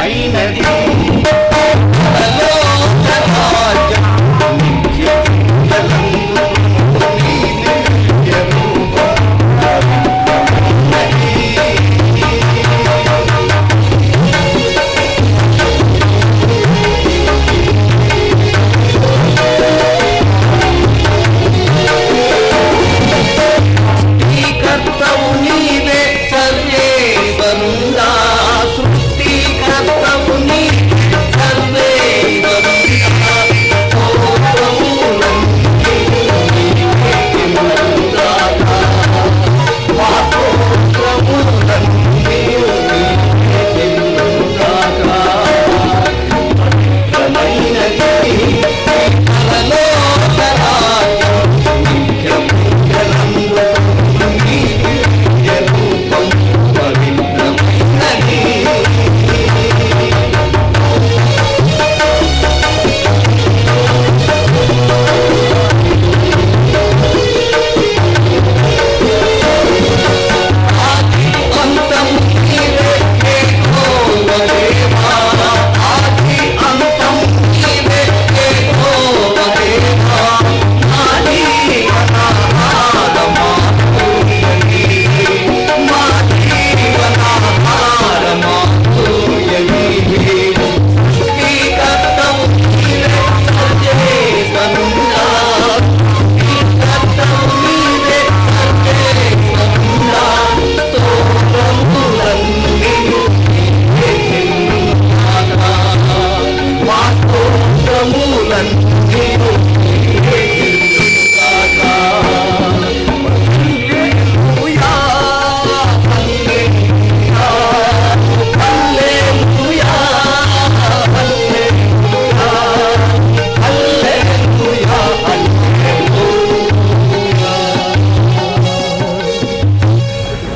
పవిత్రమైనది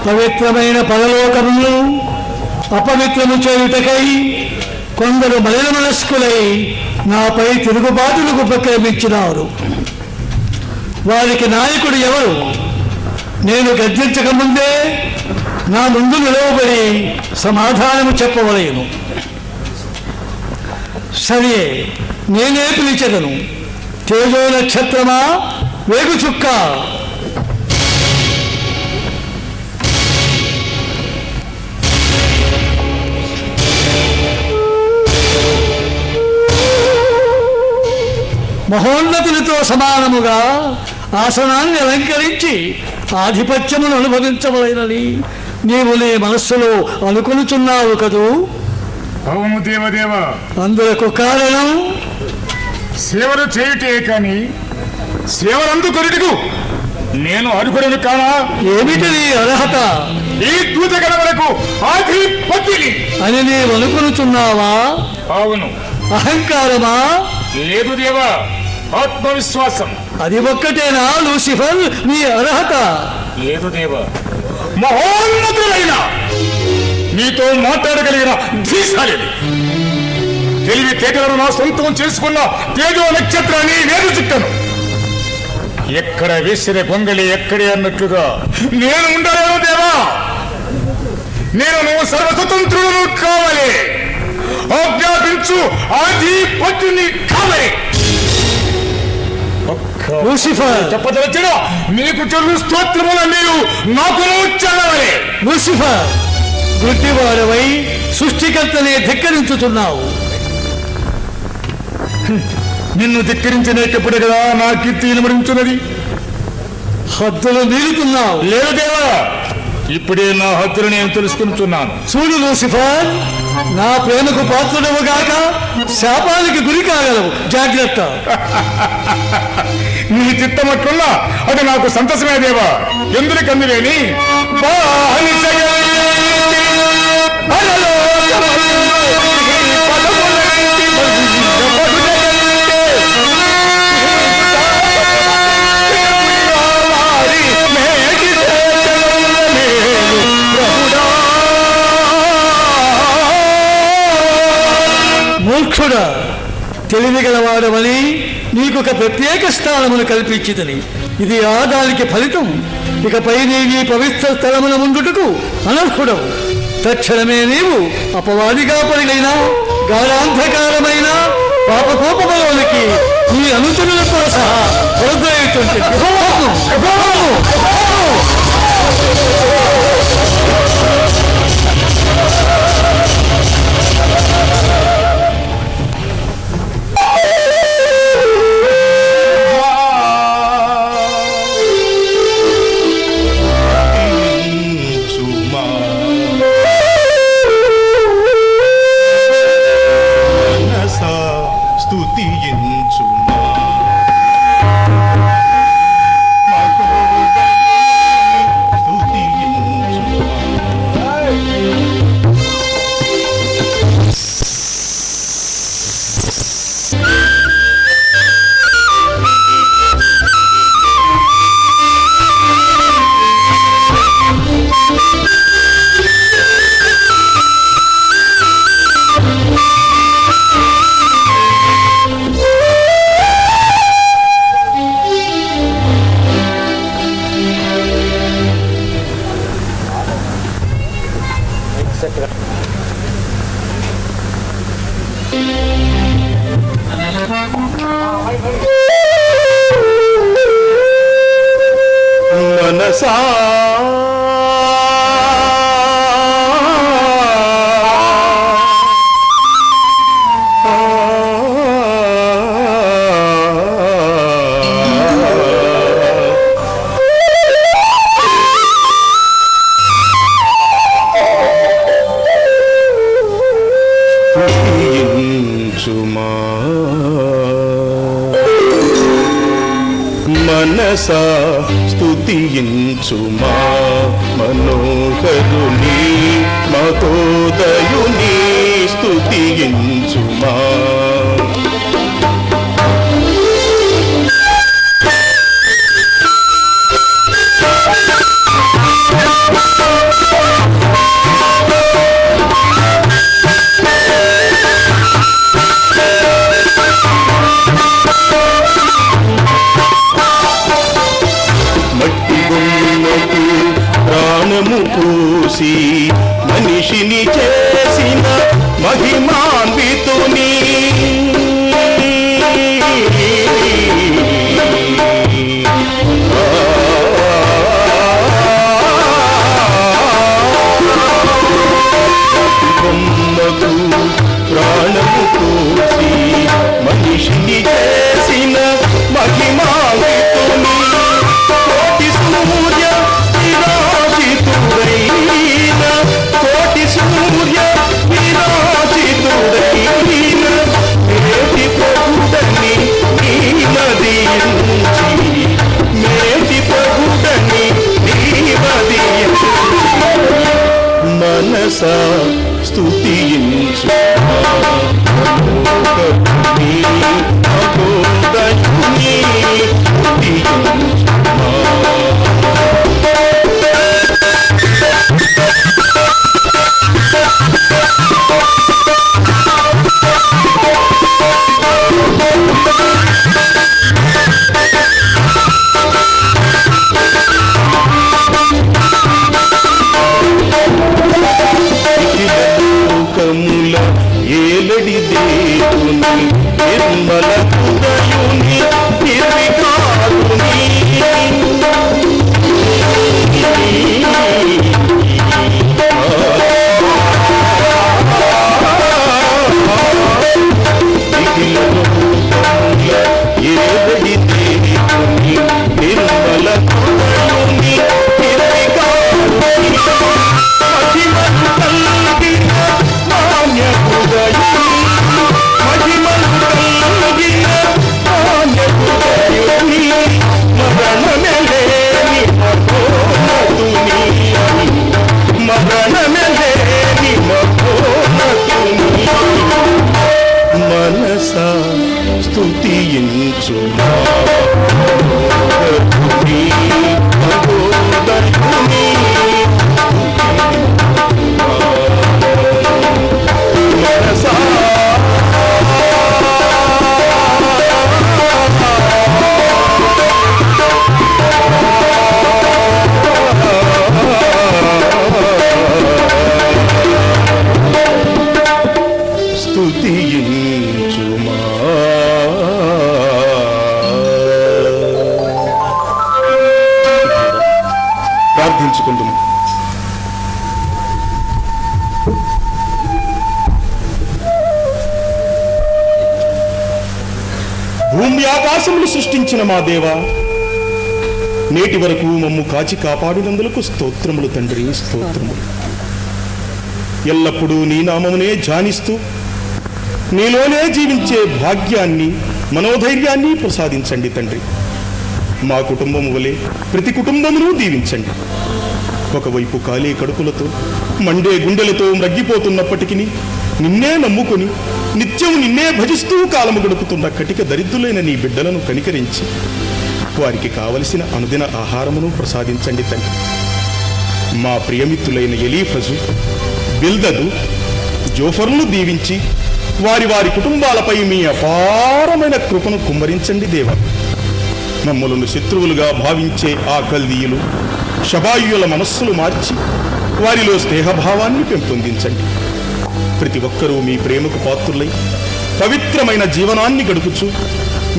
పవిత్రమైన పరలోకమును అపవిత్రము చేయుటకై కొందరు మలిన మనస్కులై నాపై తిరుగుబాటులకు ఉపక్రమించినారు. వారికి నాయకుడు ఎవరు? నేను గర్జించకముందే నా ముందు నిలవబడి సమాధానము చెప్పవలేను. సరే, నేనే పిలిచెదను. తేజో నక్షత్రమా, వేగు చుక్క, మహోన్నతులతో సమానముగా ఆసనాన్ని అలంకరించి ఆధిపత్యమును అనుభవించవలెనని నీవు నీ మనస్సులో అనుకొనుచున్నావు కదూ? అవును దేవదేవ. అందులకు కారణం సేవలు చేయుటే కాని సేవలందుకొనుటకు నేను అర్హుడను కానా? ఏమిటి నీ అర్హత? ఈ దూతగణములకు ఆధిపత్యుని అని నీవు అనుకొనుచున్నావా? అవును. అహంకారమా? లేదు దేవా, ఆత్మవిశ్వాసం. అది ఒక్కటేనా లూసిఫర్ నీ అర్హత? లేదు దేవా, మహోన్నతులైన నీతో మాట్లాడగలిగిన ధీశాలిని, తెలివితేటలను నా సొంతం చేసుకున్న తేజో నక్షత్రాన్ని వేరు చుట్టను. ఎక్కడ వేసిన గొంగళి ఎక్కడే అన్నట్లుగా నేను ఉండలేను దేవా. నువ్వు సర్వస్వతంత్రులను కావాలి, ఆజ్ఞాపించు ఆధిపత్యుని కావాలి. లూసిఫర్ చెప్పదలచిన నీకు చెల్లు స్తోత్రముల నీవు నాకు చల్లవలే. లూసిఫర్, గుడ్డివాడవై సృష్టికర్తనే ధిక్కరించుతున్నావు. నిన్ను ధిక్కరించినప్పుడు కదా నా కీర్తి వినమరించున్నది. హద్దులు మీరుతున్నావు. లేదు దేవా, ఇప్పుడే నా హద్దులు నేను తెలుసుకుంటున్నాను. చూడు లూసిఫర్, నా ప్రేమకు పాత్రుడవుగాక శాపానికి గురి కాగలవు, జాగ్రత్త. నీ చిత్తమట్లున్నా అది నాకు సంతసమే దేవా. ఎందుకందులేని మూర్ఖుడా, తెలివిగలవాడమని నీకొక ప్రత్యేక స్థానమును కల్పించిదని ఇది ఆదానికి ఫలితం. ఇకపై నీ పవిత్ర స్థలమున ముందుటకు అనర్హుడవు. తక్షణమే నీవు అపవాదిగా పరిగైన గాఢాంధకారమైన పాపకోపంలోనికి నీ అనుచరులతో సహా వరదయుతుంటే మనసా మనసా స్తుతించుమా మనోహరుని మహోదయుని స్తుతించుమా ప్రాణము పూసి మనిషిని చేసిన మహిమాన్వితుని బొమ్మకు ప్రాణము పూసి మనిషిని చేసిన మహిమాన్వితుని కోటి సూర్య కోటి సూర్య విరాజితుడైన మేటి ప్రభుడని నీ మదించి మేటి ప్రభుడని నీ మదించి మనసా స్తుతించు మహోదయుని ఏలడి దేవుని నిర్మల ప్రారంభించుకుందాం. భూమి ఆకాశములు సృష్టించిన మా దేవా, నేటి వరకు మమ్ము కాచి కాపాడినందులకు స్తోత్రములు తండ్రి, స్తోత్రములు. ఎల్లప్పుడూ నీ నామమునే ధ్యానిస్తూ నీలోనే జీవించే భాగ్యాన్ని, మనోధైర్యాన్ని ప్రసాదించండి తండ్రి. మా కుటుంబము వలె ప్రతి కుటుంబమును దీవించండి. ఒకవైపు కాలే కడుపులతో మండే గుండెలతో మ్రగ్గిపోతున్నప్పటికీ నిన్నే నమ్ముకొని నిత్యం నిన్నే భజిస్తూ కాలము గడుపుతున్న కటిక దరిద్రులైన నీ బిడ్డలను కనికరించి వారికి కావలసిన అనుదిన ఆహారమును ప్రసాదించండి తండ్రి. మా ప్రియమిత్రులైన ఎలీఫజు, బిల్దదు, జోఫర్ను దీవించి వారి వారి కుటుంబాలపై మీ అపారమైన కృపను కుమ్మరించండి దేవా. మమ్మలను శత్రువులుగా భావించే ఆ కల్దీయులు, షబాయుల మనస్సులు మార్చి వారిలో స్నేహభావాన్ని పెంపొందించండి. ప్రతి ఒక్కరూ మీ ప్రేమకు పాత్రులై పవిత్రమైన జీవనాన్ని గడుపుచు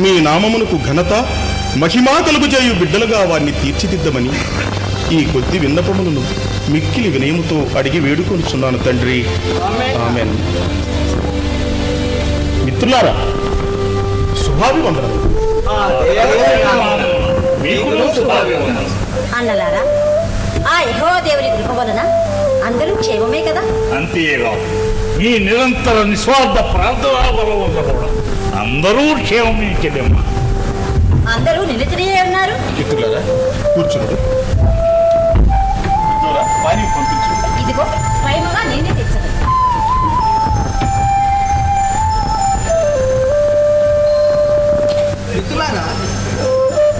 మీ నామమునకు ఘనత, మహిమా కలుగుజేయు బిడ్డలుగా వారిని తీర్చిదిద్దమని ఈ కొద్ది విన్నపములను మిక్కిలి వినయముతో అడిగి వేడుకొనుచున్నాను తండ్రి. ఆమేన్. మిత్రులారా, శుభాభివందనలు. అన్నలారా, ఆ యెహోవా దేవుని కృప వలన అందరూ క్షేమమే కదా? అంతేగా, ఈ నిరంతర నిస్వార్థ ప్రార్థన బలం వల్ల కూడా అందరూ క్షేమమే చెల్లెమ్మ. అందరూ నిలిచినే ఉన్నారు. మిత్రులారా, కూర్చున్నారు. పంపించు. ఇదిగో స్వయముగా నేనే తెచ్చను. మిత్రులారా,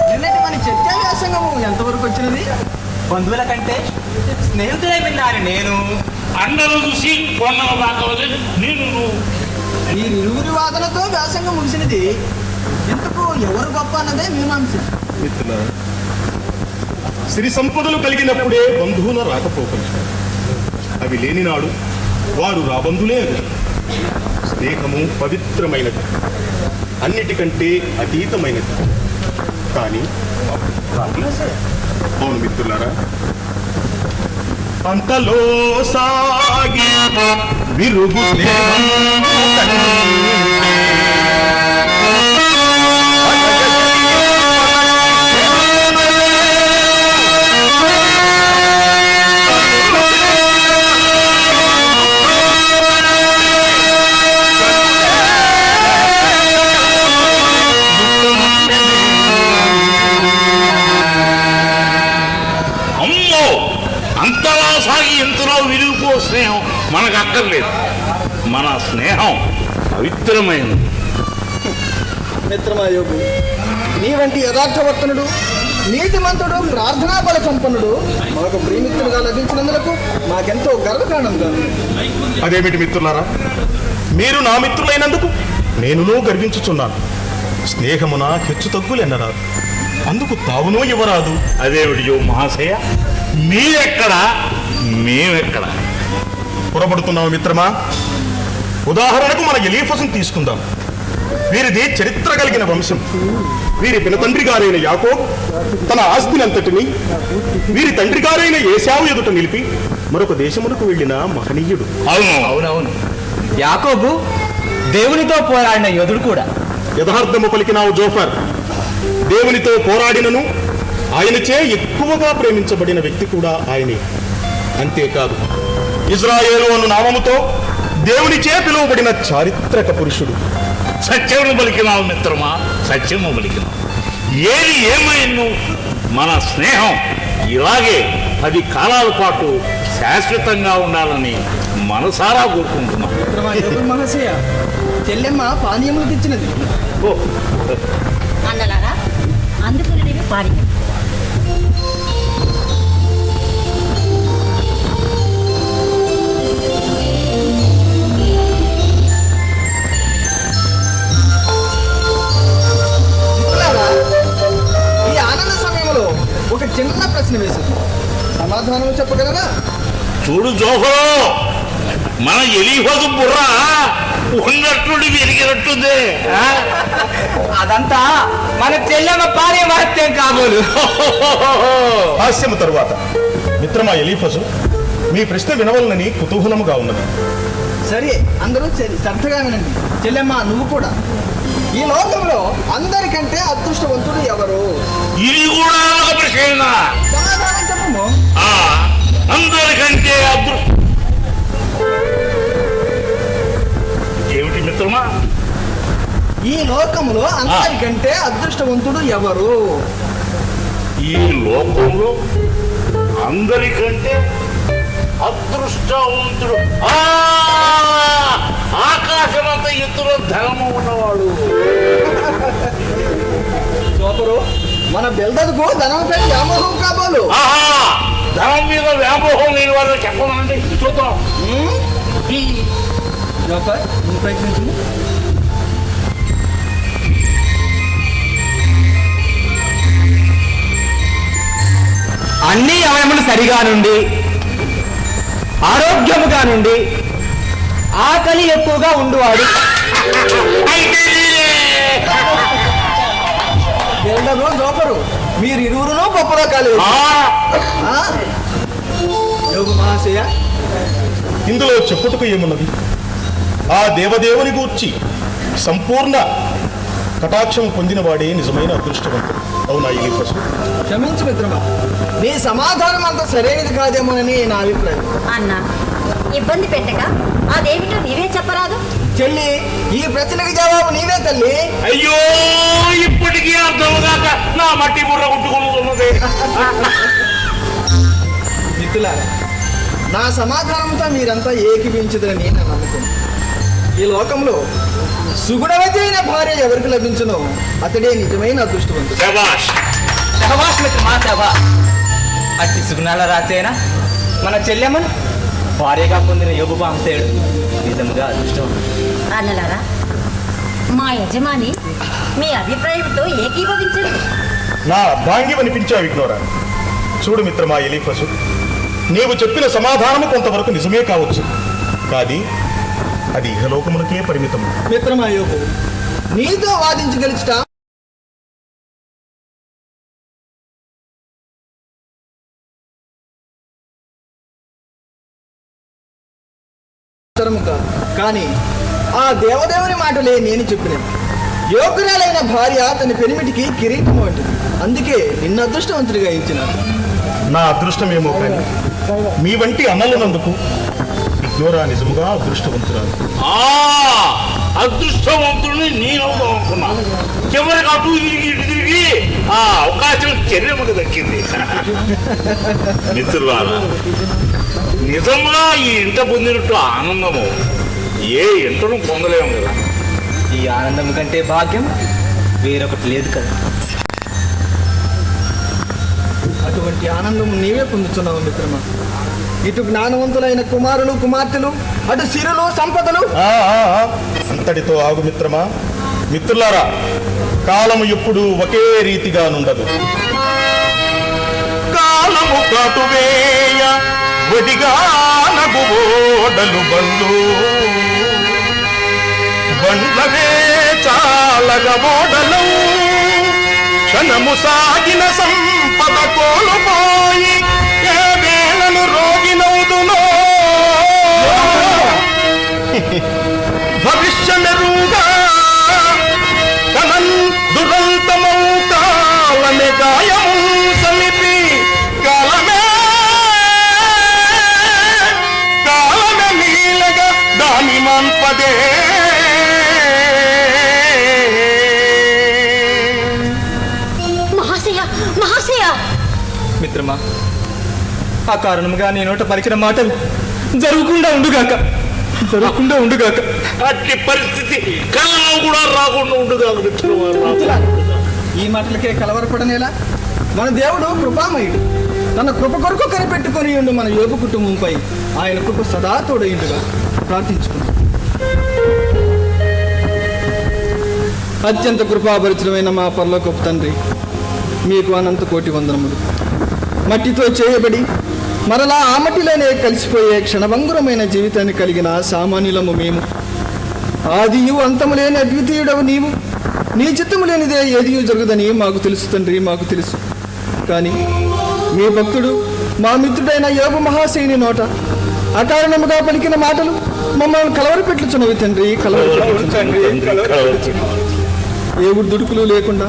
నిన్నటి మన చర్చా వ్యాసంగము ఎంతవరకు వచ్చినది? బంధువుల కంటే స్నేహితులైపోయినారు. నేను అందరూ చూసి కొండల దాకవలేదు నేను. ఈ ఇరువురి వాదనతో వ్యాసంగం ముగిసినది. ఇంతకు ఎవరు గొప్ప అన్నదే మీమాంస. మిత్రులారా, సిరి సంపదలు కలిగినప్పుడే బంధువుల రాకపోకలు. అవి లేని నాడు వారు రాబంధులే. స్నేహము పవిత్రమైనది, అన్నిటికంటే అతీతమైనది. కానీ అవును మిత్రులారా, అంతలో సాగి విరుగు అంతలా సాగి ఎంతలో విరిగిపో స్నేహం మనకు అక్కర్లేదు. మన స్నేహం పవిత్రమైనది. మిత్రమా యోగు, నీ వంటి యథార్థవర్తనుడు, నీతిమంతుడు, ప్రార్థనా బల సంపన్నుడు మాకు ప్రియమిత్రులుగా లభించినందుకు మాకెంతో గర్వకారణంగా. అదేమిటి మిత్రులారా, మీరు నా మిత్రులైనందుకు నేనునూ గర్వించుచున్నాను. స్నేహమున హెచ్చు తగ్గులెన్నరాదు, అందుకు తావునూ ఇవ్వరాదు. అదేమిటి మహాశయ, మీరెక్కడా మేమెక్కడా? పొరపడుతున్నావు మిత్రమా. ఉదాహరణకు మన ఎలీఫసును తీసుకుందాం. వీరిది చరిత్ర కలిగిన వంశం. వీరి పినతండ్రి గారైన యాకోబు తన ఆస్తినంతటిని వీరి తండ్రి గారైన ఏశావు ఎదుట నిలిపి మరొక దేశమునకు వెళ్ళిన మహనీయుడు. అవునవును, యాకోబు దేవునితో పోరాడిన యోధుడు కూడా. యథార్థము పలికినావు జోఫర్. దేవునితో పోరాడినను ఆయనచే ఎక్కువగా ప్రేమించబడిన వ్యక్తి కూడా ఆయనే. అంతేకాదు, ఇజ్రాయేలు అను నామముతో దేవునిచే పిలువబడిన చారిత్రక పురుషుడు. సత్యము పలికినావు మిత్రమా, సత్యము పలికినావు. ఏది ఏమైనా మన స్నేహం ఇలాగే 10 కాలాల పాటు శాశ్వతంగా ఉండాలని మనసారా కోరుకుంటున్నాం. మిత్రమా యోగు మహాశయ, చెల్లెమ్మ పానీయములు తెచ్చినది. అన్నలారా, అందుకుని పాడి ఈ ఆనంద సమయంలో ఒక చిన్న ప్రశ్న వేసింది, సమాధానం చెప్పగలరా? చూడు జోహరో, మన ఎలీఫజు బుర్ర ఉన్నట్టుండి విరిగినట్టుంది. అదంతా మన చెల్లెమ్మ పారే మహత్యం కాబోలు. హాస్యము తరువాత మిత్రమా ఎలీఫసు, మీ ప్రశ్న వినవలనని కుతూహలముగా ఉన్నది. సరే, అందరూ శ్రద్ధగా వినండి. చెల్లెమ్మ, నువ్వు కూడా. ఈ లోకంలో అందరికంటే అదృష్టవంతుడు ఎవరు? ఇది కూడా ఒక ప్రశ్న. సమాధానం చెప్పము. అందరికంటే ఏమిటి మిత్రమా? ఈ లోకంలో అందరికంటే అదృష్టవంతుడు ఎవరు? ఈ లోకంలో అందరికంటే అదృష్టవంతుడు ఆకాశమంత ఎత్తులో ధనము ఉన్నవాడు. సోపరు, మన బెల్దదుకు ధనంపై వ్యామోహం కాబోలు. ధనం మీద వ్యామోహం లేని వాళ్ళు చెప్పమండి, చూద్దాం. జోపర్, నువ్వు ప్రయత్నించు. అన్ని అవయములు సరిగా నుండి, ఆరోగ్యముగా నుండి, ఆకలి ఎక్కువగా ఉండువాడు. బెల్దదు, జోపరు, మీరు ఇరువురును గొప్పలో కాలేదు. యోగు మహాశయ, ఇందులో చెప్పుటకు ఏమున్నది? ఆ దేవదేవుని గూర్చి సంపూర్ణ కటాక్షం పొందినవాడే నిజమైన అదృష్టవంతుడు. అవునా ఎలీఫసు? క్షమించు మిత్రమా, నీ సమాధానం అంత సరైనది కాదేమోనని నా అభిప్రాయం. అన్న, ఇబ్బంది పెట్టక అదేమిటో నీవే చెప్పరాదు. చెల్లి, ఈ ప్రశ్నకి జవాబు నీవే తల్లి. అయ్యో, ఇప్పటికీ అర్థం కాక నా మట్టి బుర్ర కొట్టుకుంటున్నది. మిత్రులారా, నా సమాధానంతో మీరంతా ఏకీభించదని నా నమ్మకం. ఈ లోకంలో సుగుణవతి అయిన భార్య ఎవరికి లభించునో అతడే నిజమైన అదృష్టవంతుడు. శభాష్. శభాష్ మిత్రమా, శభాష్. అట్టి సుగుణాల రాసేనా మన చెల్లెమ్మను భార్యగా పొందిన యోగు పాంసేయుడు నిజంగా అదృష్టం. అన్నలారా, మా యజమాని మీ అభిప్రాయంతో ఏకీభవించండి. నా అర్ధాంగి అనిపించా విఘ్నోరా. చూడు మిత్రమా ఎలీఫసు, నీవు చెప్పిన సమాధానము కొంతవరకు నిజమే కావచ్చు, కానీ అది ఇహలోకమునకే పరిమితము. మిత్రమా యోగు, నీతో వాదించి గెలుచుట కానీ ఆ దేవదేవుని మాటలే నేను చెప్పినది. యోగ్యురాలైన భార్య తన పెనిమిటికి కిరీటం వంటిది. అందుకే నిన్న అదృష్టవంతుడిగా ఇచ్చినారు. నా అదృష్టమేమో కానీ మీ వంటి అన్నలనందుకు విఘ్నోరా నిజముగా అదృష్టవంతురాలు. అదృష్టవంతుడిని నేనవుదాం అనుకున్నా. చివరికి అటు తిరిగి ఇటు తిరిగి ఆ అవకాశం చెల్లెమ్మకు దక్కింది. మిత్రులారా, నిజంగా ఈ ఇంట పొందినట్టు ఆనందము ఏ ఇంటను పొందలేము కదా. ఈ ఆనందం కంటే భాగ్యం వేరొకటి లేదు కదా. అటువంటి ఆనందం నీవే పొందుతున్నావు మిత్రమా. ఇటు జ్ఞానవంతులైన కుమారులు కుమార్తెలు, అటు సిరులు సంపదలు. అంతటితో ఆగు మిత్రమా. మిత్రులారా, కాలము ఎప్పుడు ఒకే రీతిగా నుండదు. కాలము కాటువేయ వడిగా నగు ఓడలు బండ్లు, బండ్లవే చాలగ ఓడలు, క్షణము సాగిన సంపద కోల్పోయి ఏ వేళను రోగినవుదునో భవిష్యమెరుగా కనన్ దురంతమౌ కాలమే గాయము సమితి కాలమే నీలగా దాని మంపదే. మహాశయ, మహాశయ! మిత్రమా, ఆ కారణముగా నీ నోట పలికిన మాటలు జరగకుండా ఉండుగాక. అట్టి పరిస్థితి కళలో కూడా రాకుండా ఉండదు. మిత్రులారా, ఈ మాటలకే కలవరపడనేలా? మన దేవుడు కృపామయుడు. తన కృప కొరకు కనిపెట్టుకొని ఉండు మన యోగు కుటుంబంపై ఆయన కృప సదా తోడైండుగా ప్రార్థించుకున్నాం. అత్యంత కృపాభరితులమైన మా పరలోకపు తండ్రి, మీకు అనంత కోటి వందనములు. మట్టితో చేయబడి మరలా ఆ మట్టిలోనే కలిసిపోయే క్షణభంగురమైన జీవితాన్ని కలిగిన సామాన్యులము మేము. ఆదియు అంతము లేని అద్వితీయుడవు నీవు. నీ చిత్తము లేనిదే ఏదియు జరుగుదని మాకు తెలుసు తండ్రి, మాకు తెలుసు. కానీ మీ భక్తుడు మా మిత్రుడైన యోగు మహాశయుని నోట అకారణముగా పలికిన మాటలు మమ్మల్ని కలవరపెట్టుచున్నవి తండ్రి, ఏ దుడుకులు లేకుండా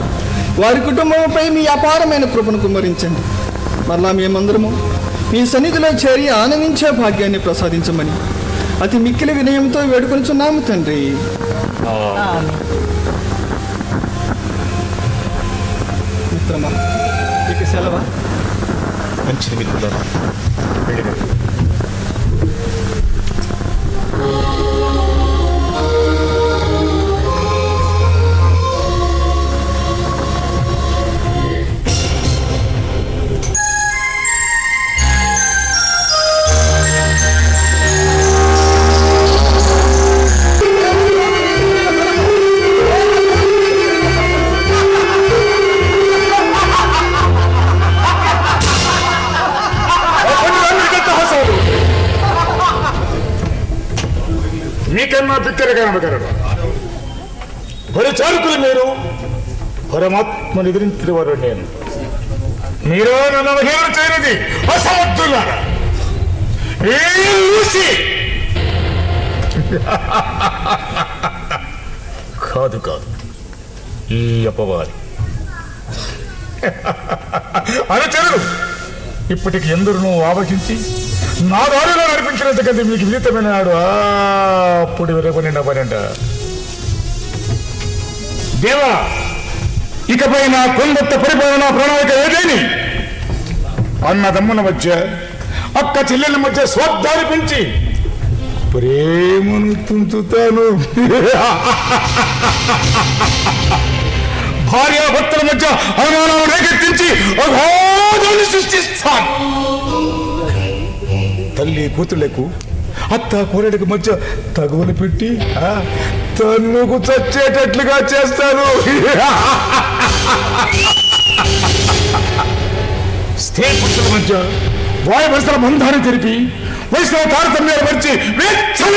వారి కుటుంబంపై మీ అపారమైన కృపను కుమ్మరించండి. మరలా మేమందరము మీ సన్నిధిలో చేరి ఆనందించే భాగ్యాన్ని ప్రసాదించమని అతి మిక్కిలి వినయంతో వేడుకొనిచున్నాము తండ్రి. మిత్రమా, ఇక సెలవా? మంచిది మిత్రులారా, వెళ్ళిరండి. మీకన్నా బిక్కరగా అనగలరు. మరి చారుకులు మీరు, పరమాత్మను ఎదిరించిన వారు నేను. మీరు నన్ను అవహేళన చేయనిది అసమర్థులారా. కాదు కాదు, ఈ అపవాది అనుచరులు ఇప్పటికి ఎందరూ ఆవహించి నా దారిలో నడిపించినంతకంటే మీకు విదితమైన నాడు అప్పుడు విరపనిండ దేవా, ఇకపై నా కొండొత్త పరిపాలన ప్రణాళిక ఏదేని అన్నదమ్ముల మధ్య, అక్క చెల్లెల మధ్య స్వార్థాన్ని పెంచి ప్రేమను తుంచుతాను. భార్యాభర్తల మధ్య అనుమానాలు రేకెత్తించి అఘోరాన్ని సృష్టిస్తాను. తల్లి కూతుళ్లకు, అత్త కోడలికి మధ్య తగువలు పెట్టి తన్నుకు చచ్చేటట్లుగా చేస్తాను. స్త్రీ పురుషుల మధ్య వాయు వరుసల బంధాన్ని తెలిపి వయసులో తారతమ్యాలు పరిచి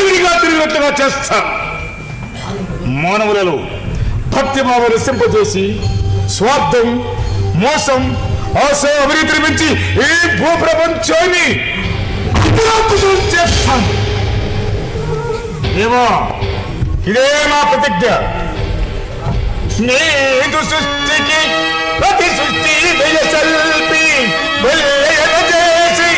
విడిగా తిరిగినట్లుగా చేస్తాను. మానవులలో భక్తి భావాలు సింపజేసి స్వార్థం, మోసం, ఆశ, అవినీతిని పెంచి ఈ భూప్రపంచాన్ని చేస్తాను. ఏమో ఇదే నా ప్రతిజ్ఞ. నీదు సృష్టికి ప్రతి సృష్టి దయసల్పి చేసి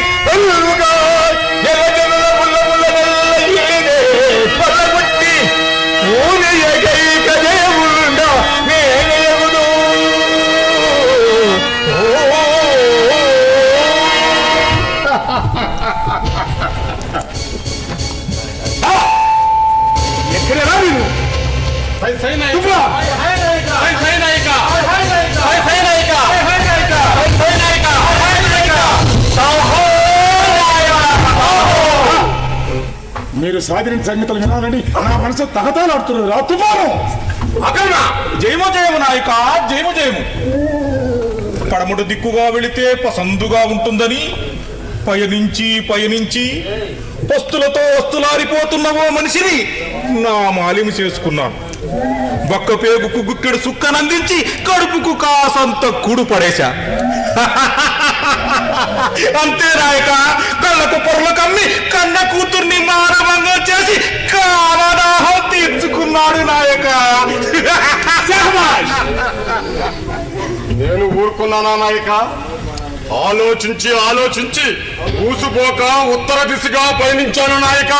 పల్లగొట్టి ఊనియగైక దేవుడా నేనెగుదు. ఎక్కడరా మీరు? మీరు సాధించిన సంగతులు వినాలని నా మనసు తగతాలాడుతున్నారు. తుఫాను అక్కడ జయము జయము నాయక, జయము జయము. పడమటి దిక్కుగా వెళితే పసందుగా ఉంటుందని పయనించి పయనించి వస్తులతో వస్తులారిపోతున్న ఓ మనిషిని నా మాలిమి చేసుకున్నాను. బక్క పేగుకు గుక్కెడు సుక్కనందించి కడుపుకు కాసంత కుడు పడేశా. అంతే నాయక, కళ్ళకు పొరలు కమ్మి కన్న కూతుర్ని మానవంగా చేసి కామదాహం తీర్చుకున్నాడు నాయక. నేను ఊరుకున్నానా నాయక? ఆలోచించి ఆలోచించి ఊసుపోక ఉత్తర దిశగా పయనించాను నాయక.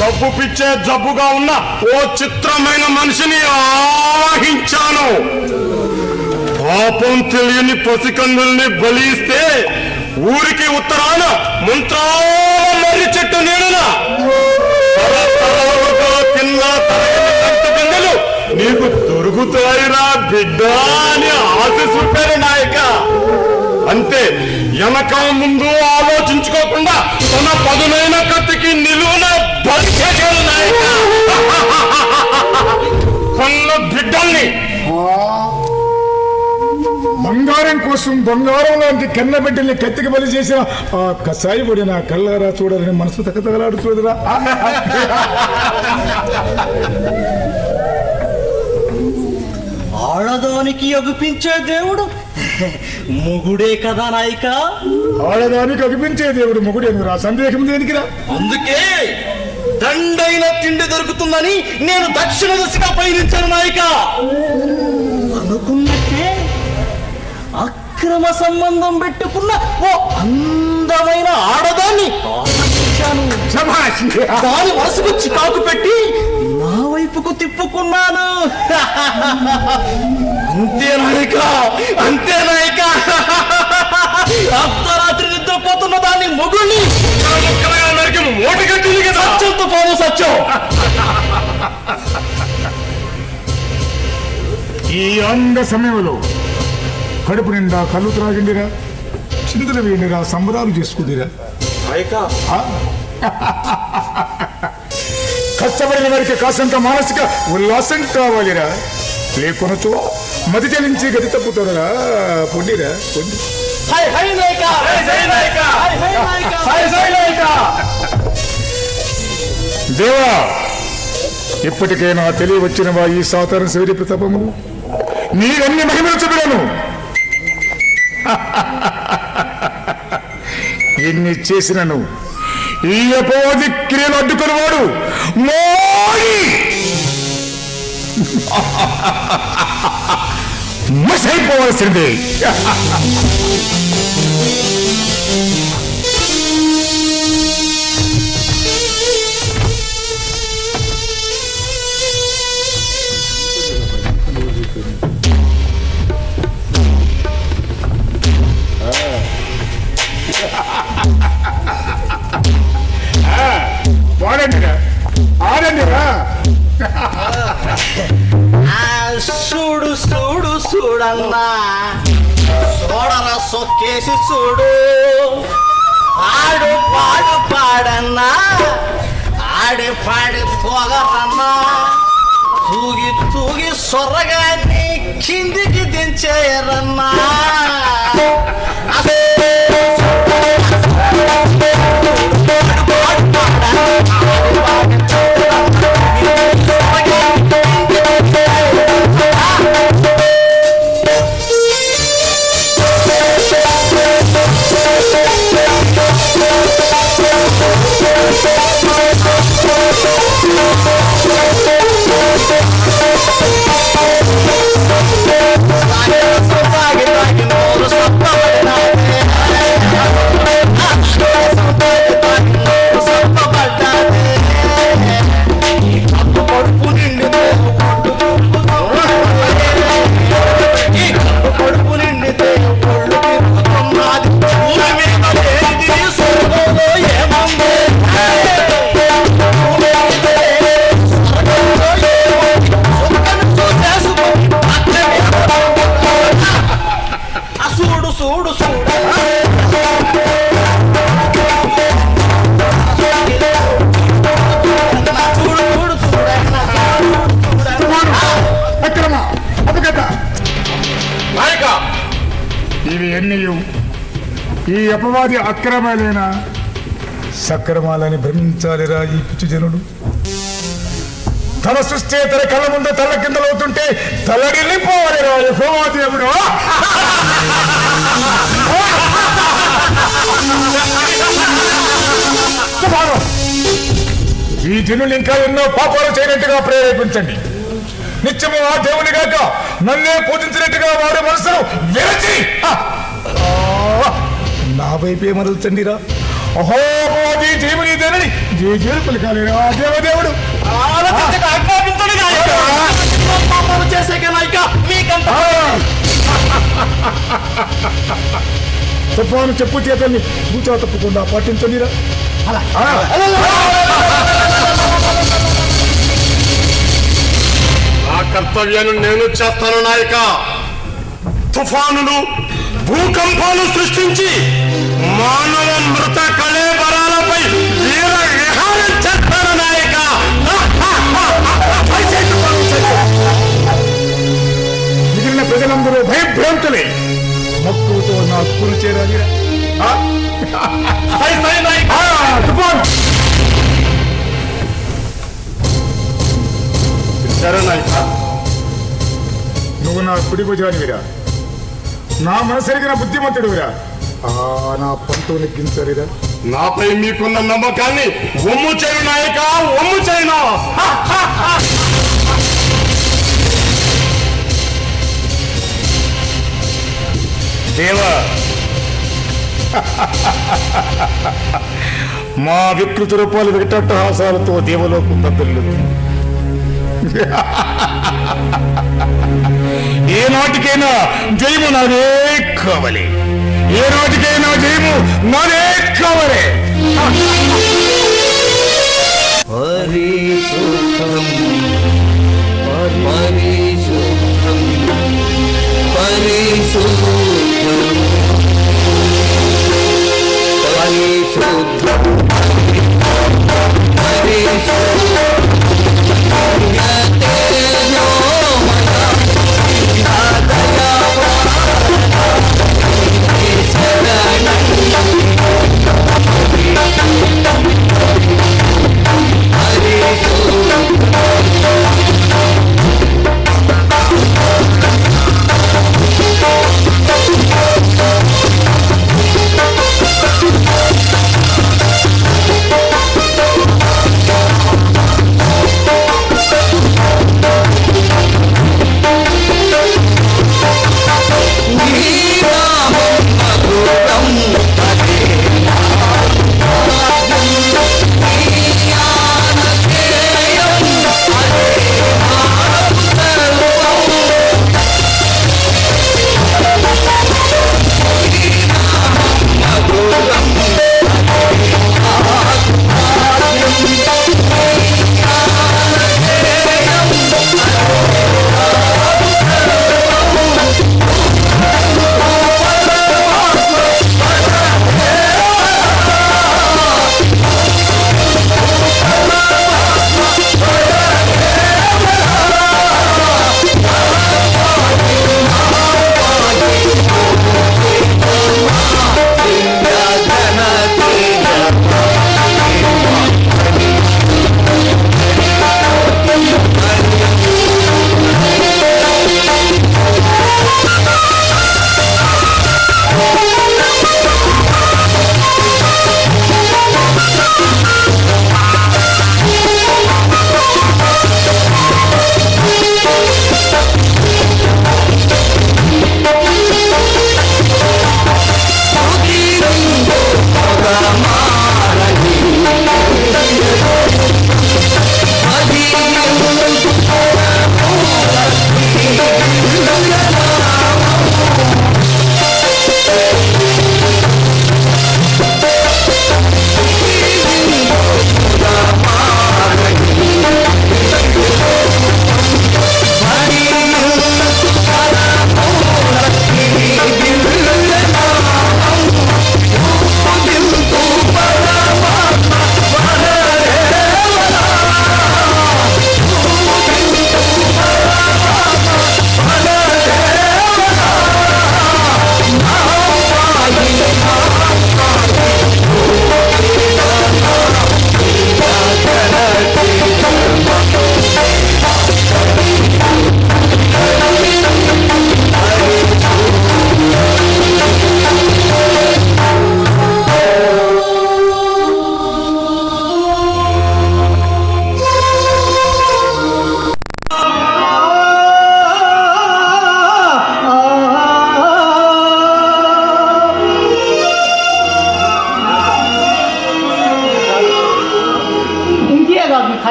డబ్బు పిచ్చే జబ్బుగా ఉన్న ఓ చిత్రమైన మనిషిని ఆవాహించాను. పాపం తెలియని పసికందుల్ని బలిస్తే ఊరికి ఉత్తరాన ముంత్రాల మర్రి చెట్టు నీడన తరతరాలుగా తిన్న తరగని నీకు దొరుకుతాయిరా బిడ్డ అని ఆశ చూపారు నాయక. అంతే, వెనక ముందు ఆలోచించుకోకుండా తన పదునైన కత్తికి నిలువున బలి చేశాడు నాయక. కన్న బిడ్డల్ని బంగారం కోసం బంగారం లాంటి కన్న బిడ్డల్ని కత్తికి బలి చేసిన ఆ కసాయి పడి నా కళ్ళారా చూడాలని మనసు తగతగలాడుతుందిరా. ఆడదానికి అగుపించే దేవుడు మొగుడే కదా నాయిక. ఆడదానికి అనిపించే దేవుడు మొగుడేనురా, సందేహం దేనికిరా? అందుకే దండైన తిండి దొరుకుతుందని నేను దక్షిణ దిశగా పయనించాను నాయిక. అనుకున్నట్టే అక్రమ సంబంధం పెట్టుకున్న ఓ అందమైన ఆడదాన్ని ఆకర్షించాను. దాని మనసుకు చికాకు పెట్టి నా వైపుకు తిప్పుకున్నాను. అంతే నాయిక, అంతే నాయిక. అర్ధరాత్రి నిద్రపోతున్న దాన్ని మొగుళ్ళి సత్యంతో పోను సత్యం. ఈ అంగ సమయంలో కడుపు నిండా కళ్ళు త్రాగిండిరా, చింతలు వేయండిరా, సంబరాలు చేసుకుందిరా. కష్టపడిన వారికి కాసంత మానసిక ఉల్లాసం కావాలిరా, లేకొనచో మతి చలించి గతి తప్పుతారా. పొండిరా పొండి. హై హై నాయిక, హై హై నాయిక, హై హై నాయిక, హై హై నాయిక. దేవా, ఇప్పటికైనా తెలియవచ్చినవా ఈ సాధారణ శౌర్య ప్రతాపములు? నీవన్నీ మహిమలు చెప్పాను. ఎన్ని చేసినను ఈ అపవాది క్రియలు అడ్డుకుని వాడు మోడి మసైపోవలసిందే. వాడండిరా, ఆడండిరా. చూడు చూడు చూడన్నా, చూడరా సొక్కేసి చూడు. ఆడు పాడు పాడన్నా, ఆడి పాడి పోగరన్నా. తూగి తూగి సొర్రగాన్ని కిందికి దించేయరన్నా. ఇవి ఎన్నయు ఈ అపవాది అక్రమాలైన సక్రమాలని భ్రమించాలిరా ఈ పిచ్చి జనుడు. తన సృష్టి తన కళ్ళ ముందు తల కిందలవుతుంటే తలడిల్లిపోవాలిరా యెహోవా దేవుడు. ఈ జనులు ఇంకా ఎన్నో పాపాలు చేయనట్టుగా ప్రేరేపించండి. నిత్యము ఆ దేవుని గాక నన్నే పూజించినట్టుగా వారి మనసును విరచి నా వైపే మరల్చండిరా. అహోపోది జీవుని దేనని జేజేలు పలికాలిరా దేవదేవుడు. తుఫాను చెప్పు చేతల్ని పూచా తప్పకుండా పాటించండిరా. ఆ కర్తవ్యాన్ని నేను చేస్తాను నాయక. తుఫానులు భూకంపాలు సృష్టించి మానవ మృత కళేబరాలపై వీర విహారం చేస్తాను నాయక. మిగిలిన ప్రజలందరూ భయభ్రాంతులే. మక్కువతో నా హక్కును చేరాలిరా. తుఫాన్ సరే నాయక. నువ్వు నా కుడి భుజానివిరా, నా మనసెరిగిన బుద్ధిమంతుడివిరా. నా పంతు నెగ్గించరిరా. నాపై మీకున్న నమ్మకాన్ని ఒమ్ము చేయను నాయక, ఒమ్ము చేయను. దేవా, మా వికృత రూపాలు వికటట్టహాసాలతో దేవలోకం తద్దలు. ఏ నాటికైనా జయము నాదే కావాలి, ఏ నాటికైనా జయము నాదే కావాలి. పరిశుద్ధం పరిశుద్ధం పరిశుద్ధం పరిశుద్ధం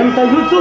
ఎంత యుసు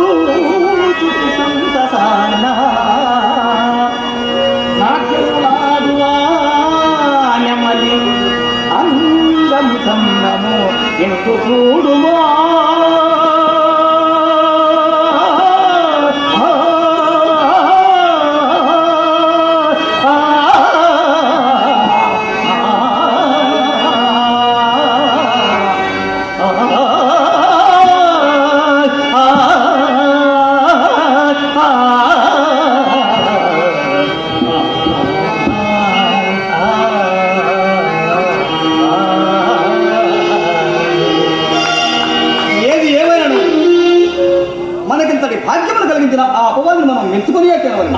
అపవాదిని మనం మెచ్చుకొని కేవలం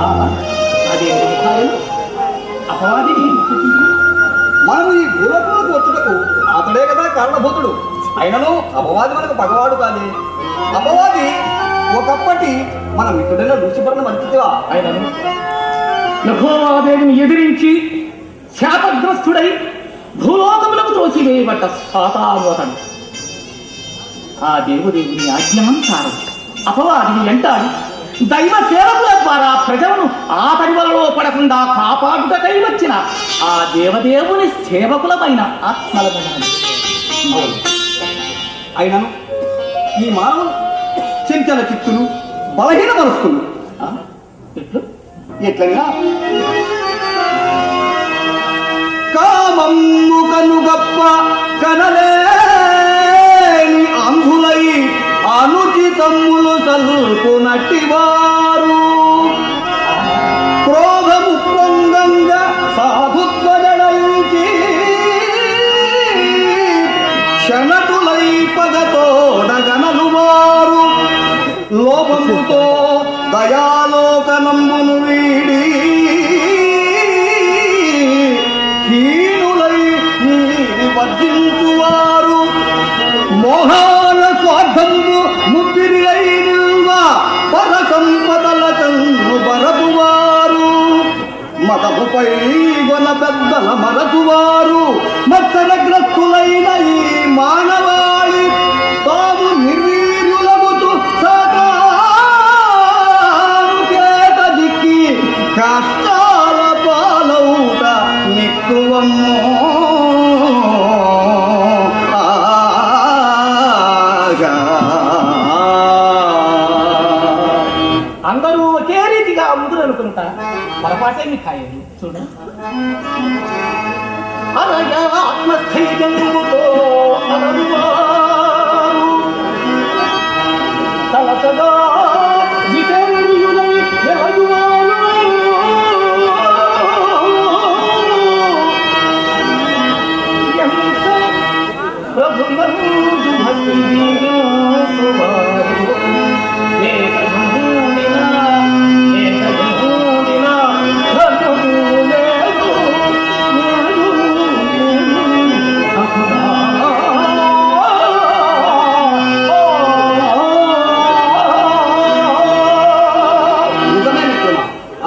అదే అపవాదిని మనం ఈ భూలోకంలోకి వచ్చుటకు అతడే కదా కారణభూతుడు. అయినను అపవాది మనకు పగవాడు కాదే. అపవాది ఒకప్పటి మన మిత్రుడైన లూసిఫర్ను మరిచితివా? అయినను యెహోవాదేవిని ఎదిరించి శాపగ్రస్తుడై భూలోకములకు త్రోసివేయబడ్డ సాతాను అతడు. ఆ దేవుదేవుని ఆజ్ఞమంతారు అపవాదిని వెంటాడి దైవ సేవకుల ద్వారా ప్రజలను ఆతడి వలలో పడకుండా కాపాడుటకై వచ్చిన ఆ దేవదేవుని సేవకులమైన ఆత్మలను అయినను ఈ మానవులు చింతన చిత్తులు బలహీన మనస్కులు. ఎట్లగా కామమ్ము కనుగప్ప కనలేని అంధులై అనుచితమ్ములు సల్పునట్టివారు క్రోధము పొంగంగా సాధుత్వజడయించి క్షణటులై పగతోడగనలు వారు లోపముతో దయాలోకనంబును వీడి హీనులై వర్జించువారు మోహాల స్వార్థంబు ముద్దిరి అయిన పర సంపదల కన్ను బరపువారు మతముపై గొన పెద్దల మరచువారు మత్సరగ్రస్తులైన ఈ మానవాళి తాము నిర్వీర్యులముతూ సాతాను చేత దిక్కి కష్టాల పాలౌట నిక్కువమ్మో. అందరూ ఒకే రీతిగా ముందు అనుకుంటా పొరపాటే మీ ఖాయం చూడ అనగా ఆత్మస్థైర్యముతో అనరువారు తలసగా జితేంద్రియులై వెలయువారు ఎంత ప్రభునందు భక్తియువారు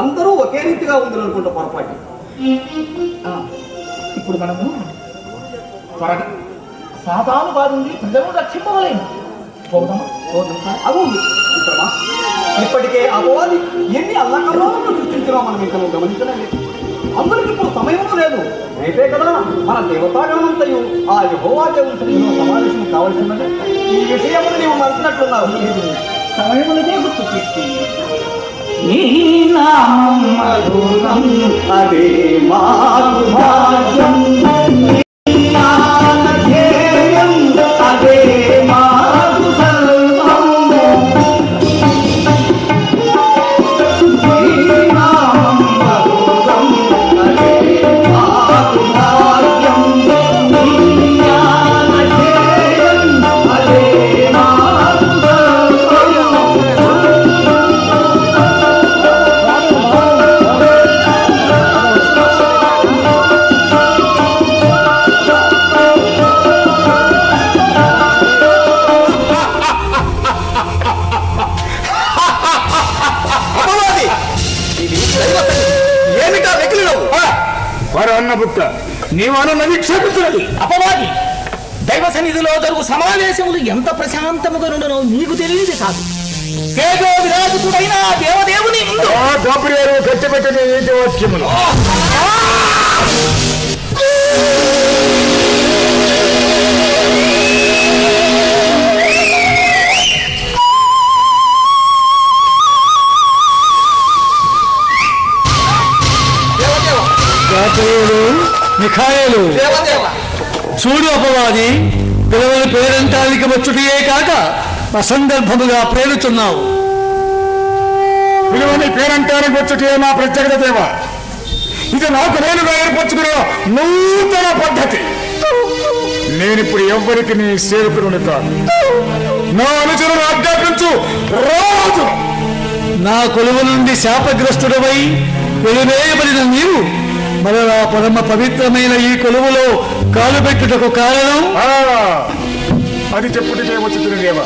అందరూ ఒకే రీతిగా ఉంది అనుకుంటా పొరపాటు. ఇప్పుడు మనము త్వరగా సాతాను బాధ ఉంది ప్రజలను రక్షింపవలేము. పోదామా? అవు మిత్రమా, ఇప్పటికే అపవాది ఎన్ని అల్లకల్లోనూ సృష్టించినా మనం ఇంకా గమనించలేదు. అందరికి ఇప్పుడు సమయము లేదు. రేపే కదా మన దేవతాగణమంతయు ఆ యెహోవా దేవుని సన్నిధిలో సమావేశం కావలసినది. ఈ విషయమును నీవు మరిచినట్లున్నావు. సమయములకే గుర్తు చేసి నీ నామం మధురం అదే మాకు భాగ్యం, అదే మాకు సర్వం. నీ నామం మధురం అదే మాకు భాగ్యం, నీ జ్ఞానధ్యేయం అదే మాకు సర్వం. ఏమిటా వెకిలినవు? వారు అన్న బుక్క నీవన్నది క్షేపించినది. అపవాది దైవ సన్నిధిలో జరుగు సమావేశములు ఎంత ప్రశాంతముగా ఉండనో నీకు తెలియదు కాదు. తేజో విరాజితుడైన దేవదేవుని ముందు గోపురేరు కట్టిపెట్టిన నీతి వాక్యములు మిఖాయేలు చూడు అపవాది, పిల్లల పేరంటానికి వచ్చుటయే కాక అసందర్భముగా ప్రేరుతున్నావు. పిలువని పేరంటానికి వచ్చుటే నా ప్రత్యేకత దేవ. ఇది నాకు నేనుగా ఏర్పరచుకున్న నూతన పద్ధతి. నేనిప్పుడు ఎవ్వరికి నీ సేవకుని కాదు, నా అనుచరులు ఆజ్ఞాపించు రాజు. నా కొలువు నుండి శాపగ్రస్తుడవై వెలివేయబడిన నీవు మరలా పరమ పవిత్రమైన ఈ కొలువులో కాలు పెట్టుటకు కారణం? అది చెప్పుటకే వచ్చుతున్న దేవా,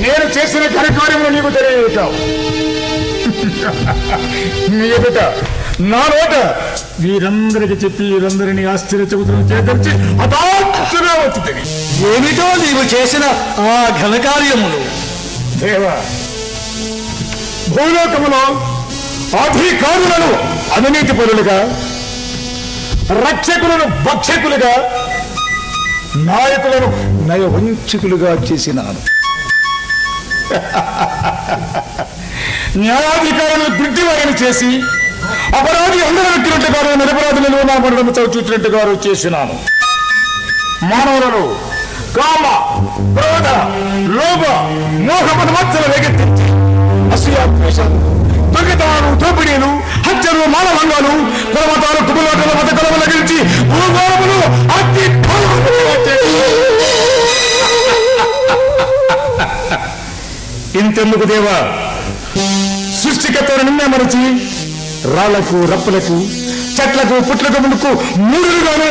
నేను చేసిన ఘనకార్యములు నీకు తెలియటావు. నీ ఎదుట నా నోట వీరందరికి చెప్పి వీరందరినీ ఆశ్చర్య చెబుతున్న చేకూర్చి హఠాత్తుగా వచ్చుతుంది. ఏమిటో నీవు చేసిన ఆ ఘనకార్యములు? దేవా, భూలోకములో అధికారులను అవినీతి పరులుగా, రక్షకులను భక్షకులుగా, నాయకులను నయవంచకులుగా చేసినాను. న్యాయాధికారులను గుడ్డివారిని చేసి అపరాధి అందరూ వ్యక్తినట్టుగారు, నిరపరాధులను నా మరణము చూచినట్టుగారు చేసినాను. మానవులను కామ, క్రోధ, లోభ, మోహపద మత్సలు రేగెత్తించి అసూయాద్వేషాలు, దొంగతనాలు, దోపిడీలు, హత్యలు, మానభంగాలు, కులమతాలు, కుబులాటల మత కలవల గురించి భూగోళములు అతి ఇంతెందుకు దేవా, సృష్టికర్తను నిన్నే మరచి రాళ్లకు, రప్పలకు, చెట్లకు, పుట్లకు ముందుకు మూడుగాను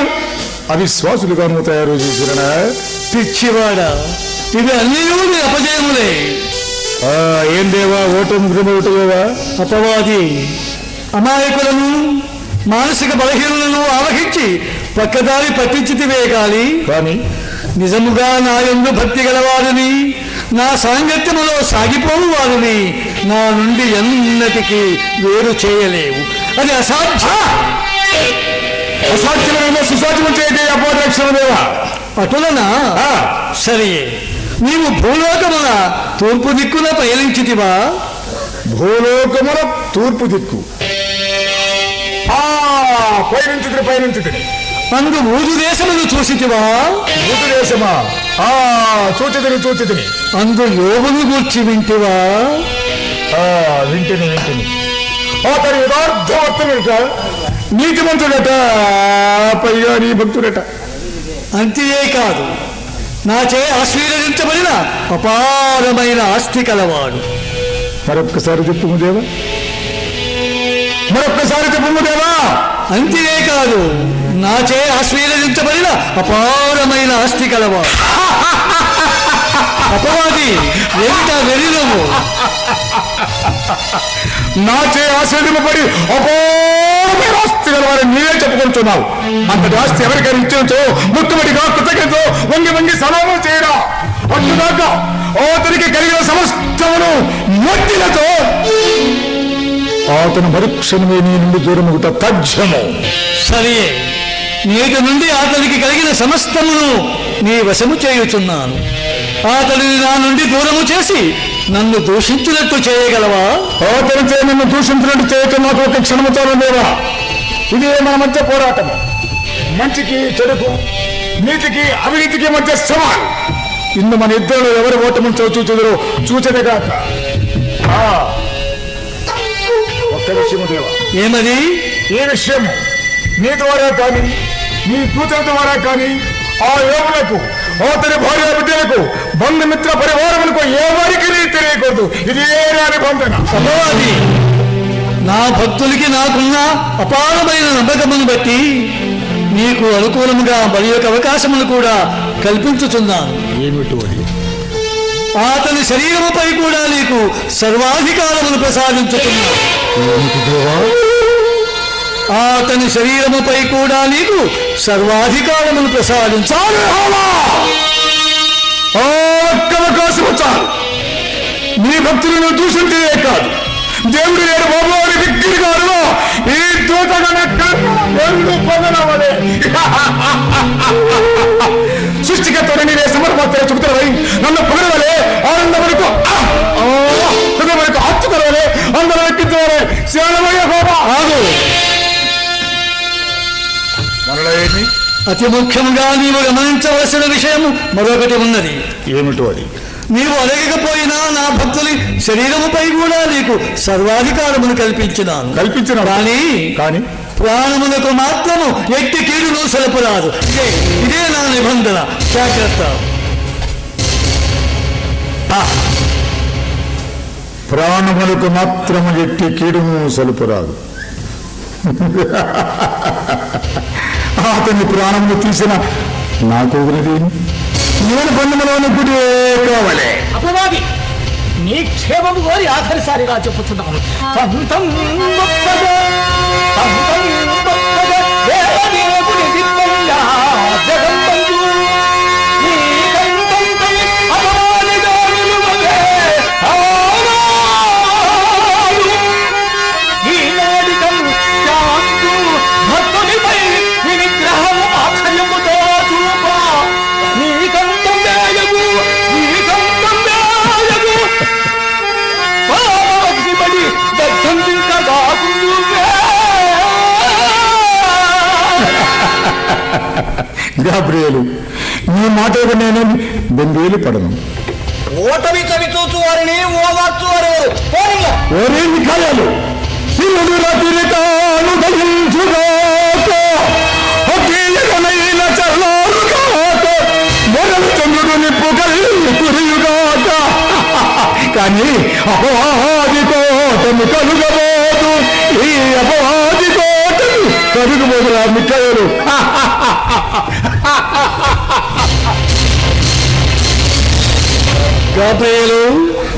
అవిశ్వాసులుగాను తయారు చేసిన పిచ్చివాడా, ఇది అన్ని అపజయములే. ఏం దేవా, ఓటమి గృహోటేవా? అపవాది అమాయకులను, మానసిక బలహీనులను ఆవహించి పక్కదారి పట్టించితివే కానీ నిజముగా నా యందు భక్తి గలవారిని, నా సాంగత్యములో సాగిపోవు వారిని నా నుండి ఎన్నటికీ వేరు చేయలేవు. అది అసాధ్యమైన సుసాధ్యం చేయటే అపోరక్షణ దేవా. అటులనా? సరే, నీవు భూలోకమున తూర్పు దిక్కున పయనించితివా? భూలోకమున తూర్పు దిక్కు పయనించుతుంది. అందు ఊదు దేశమును చూసితివా? ఋతు దేశమా? చూచితిని. అందు యోగును గూర్చి వింటివా? వింటిని. అతని యథార్థవర్తనుడట, నీతిమంతుడట, పైగా నీ భక్తుడట. అంతే కాదు, నాచే ఆశీర్వదించబడిన అపారమైన ఆస్తి కలవాడు. మరొక్కసారి చెప్పుము దేవా. అంతే కాదు, నాచే ఆశీర్వదించబడిన అపారమైన ఆస్తి కలవాడు. అపవాది, ఎంత వెరినము! నాచే ఆశీర్వదింపబడి అపారమైన ఆస్తి గలవారని నీవే చెప్పుకుంటున్నావు. అంతటి ఆస్తి ఎవరికైనా ఇచ్చించో ముట్టుబడిగా కృతజ్ఞతతో వంగి సలామం చేయరా. అట్టుదాకా అతనికి కలిగిన సమస్తమును మొట్టిలతో అతను మరుక్షణమే నీ నుండి దూరముగుట తథ్యము. సరే, నేటి నుండి అతనికి కలిగిన సమస్తమును నీ వశము చేయుచున్నాను. అతడిని నా నుండి దూరము చేసి నన్ను దూషించినట్టు చేయగలవా? అతని చే నన్ను దూషించినట్టు చేయటం నాకు ఒక క్షణము చాలు దేవా. ఇదే మన మధ్య పోరాటం. మంచికి చెడుకు, నీతికి అవినీతికి మధ్య సవాల్. ఇನ್ನು మన ఇద్దరు ఎవరు ఓటమును చూచుదురో చూచదేగాక. ఒక్క విషయము దేవా. ఏమది? ఈ విషయం నీ ద్వారా కానీ, నీ కూతురు ద్వారా కానీ, ఆ యోగులకు, అతని భార్య బిడ్డలకు, బంధుమిత్ర పరివారములకు ఎవరికి తెలియకూడదు. ఇది ఏ నిబంధన. అపవాది, నా భక్తులకి నాకున్న అపారమైన నమ్మకమును బట్టి నీకు అనుకూలముగా మరి యొక్క అవకాశమును కూడా కల్పించుతున్నాను. ఏమిటో అది? అతని శరీరముపై కూడా నీకు సర్వాధికారమును ప్రసాదించుతున్నాను. అతని శరీరముపై కూడా నీకు సర్వాధికారమును ప్రసాదించాలి. అవకాశం వచ్చారు. నీ భక్తులను దూషించే కాదు, దేవుడు లేడు బాబు అని విగ్గిరి గారు ఈ దేవుడు పొందనవలే. సృష్టికర్తని నీవే సమర్పణ చెబుతున్నవై నన్ను పొగడవలే, ఆనంద వరకు హృదయ వరకు హత్తుకొనవలే, అందరూ ఎక్కించవలే. శాలమయ్య బాబా ఆగు. మనలో ఏంటి? అతి ముఖ్యంగా నీవు గమనించవలసిన విషయం మరొకటి ఉన్నది. ఏమిటో అది? నీవు అడగకపోయినా నా భక్తుని శరీరముపై కూడా నీకు సర్వాధికారమును కల్పించినాను. కానీ ప్రాణములకు మాత్రము ఎట్టి కీడును సెలపరాదు. ఇదే నా నిబంధన. జాగ్రత్త. ప్రాణములకు మాత్రము ఎట్టి కీడును సలుపురాదు. అతని ప్రాణములు తీసిన నాకు నేను బంధములోని గుడి కావాలి. అపవాది నీ క్షేమము కోరి ఆఖరిసారిగా చెప్పుతున్నాను. పంతం గొప్పగా, పంతం గొప్పగా, దేవదేవుని దివ్యంగా జగంబంధు. నీ కంఠంపై అపవాదిగా నిలువవే ఆనాడు. ఈనాడికం శాంతు భక్తునిపై వినిగ్రహము ఆశ్చర్యముతో చూప. నీ కంఠం వేయగు, నీ కంఠం వేయగు. పాపమగ్నిపడి దగ్ధంగా గాబ్రియేలు, నీ మాట నేను బెంబేలు పడను. ఓటమి చవి చూచు వారిని ఓదార్చు వారు ఓరే మిఖాయాలు, శివుడు రతిరితాను దయించుగాక, అతీయగనైన చల్లారుగాక, మొదలు చంద్రుడు నిప్పు కురియుగాక. కానీ అపవాది కోటము కలుగబోదు, ఈ అపవాది కోటము కలుగబోదురా మిఖాయాలు. గాబ్రియేలు,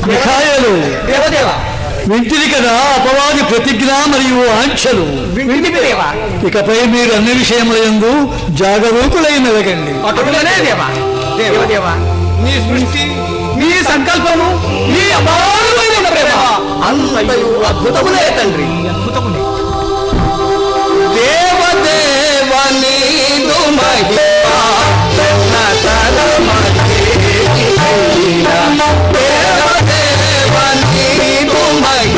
మిఖాయేలు, దేవదేవ వింటిది కదా అపవాది ప్రతిజ్ఞ మరియు ఆంక్షలు. దేవా ఇకపై మీరు అన్ని విషయముల యందు జాగరూకులై మెలగండి. అటులనే దేవా. దేవదేవ నీ సృష్టి, నీ సంకల్పము, నీ అపారమైన ప్రేమ అంతయు అద్భుతములే తండ్రి, అద్భుతములే. దేవదేవ నీదు మహిమ దేవదేవ నీదు మహిమ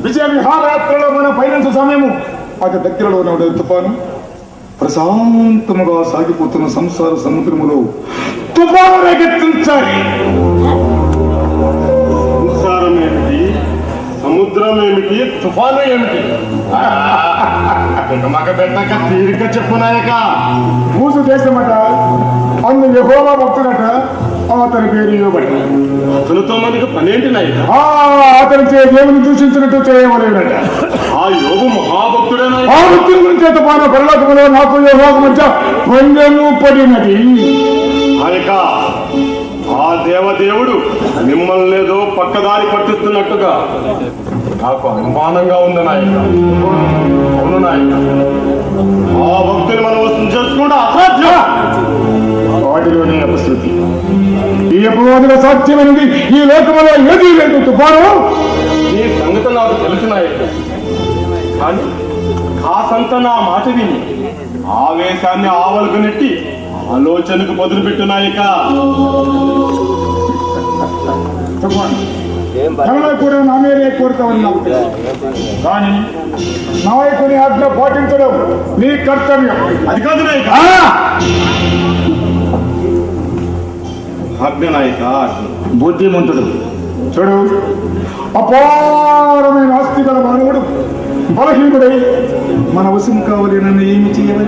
విజయ విహారయాత్రలో మనం పయనించే సమయము అతి దగ్గరలో ఉన్న తుఫాను ప్రశాంతముగా సాగిపోతున్న సంసార సముద్రములో తుఫాను రేకెత్తించాలి. సంసారం ఏమిటి, సముద్రం ఏమిటి, తుఫాను ఏమిటి? మగ పెట్టక తీరిక చెప్పు నాయక. మూసు దేశమట, అందు యెహోవా భక్తుడట, అతని పేరు యోబడి. అతనితో మనకు పనేంటి నాయక? అతని దేవుని దూషించినట్టు చేయవలేనట. ఆ యోగు మహాభక్తుడేనా? ఆ భక్తుల గురించి తుఫాను పరలోకములో నాకు యెహోవా మధ్య భంగము పడినది. నాయక, ఆ దేవదేవుడు మిమ్మల్ని ఏదో పక్కదారి పట్టిస్తున్నట్టుగా నాకు అనుమానంగా ఉంది నాయక. అవును నాయక, ఆ భక్తులు మనం వస్తుంది చేసుకుంటే అసాధ్యం. వాటిలోనే అపశృతి. ఈ అపవాదుల సాధ్యమైనది ఈ లోకంలో ఏదీ లేదు. తుఫాను, నీ సంగతి నాకు తెలుసు నాయక, కానీ కాసంత నా మాట విని ఆవేశాన్ని ఆవలకు నెట్టి ఆలోచనకు మొదలుపెట్టు నాయక. తుఫాను, ఎవరో కూడా నా మీదే కోరుతామని నాకు తెలుసు. కానీ నాయకుని ఆజ్ఞ పాటించడం నీ కర్తవ్యం. అది కాదు నాయక. ఆజ్ఞ నాయక, బుద్ధిమంతుడు చూడు, అపారమైన ఆస్తి గల మానవుడు బలహీనుడై మన వశం కావాలి. నన్ను ఏమి చేయాలి?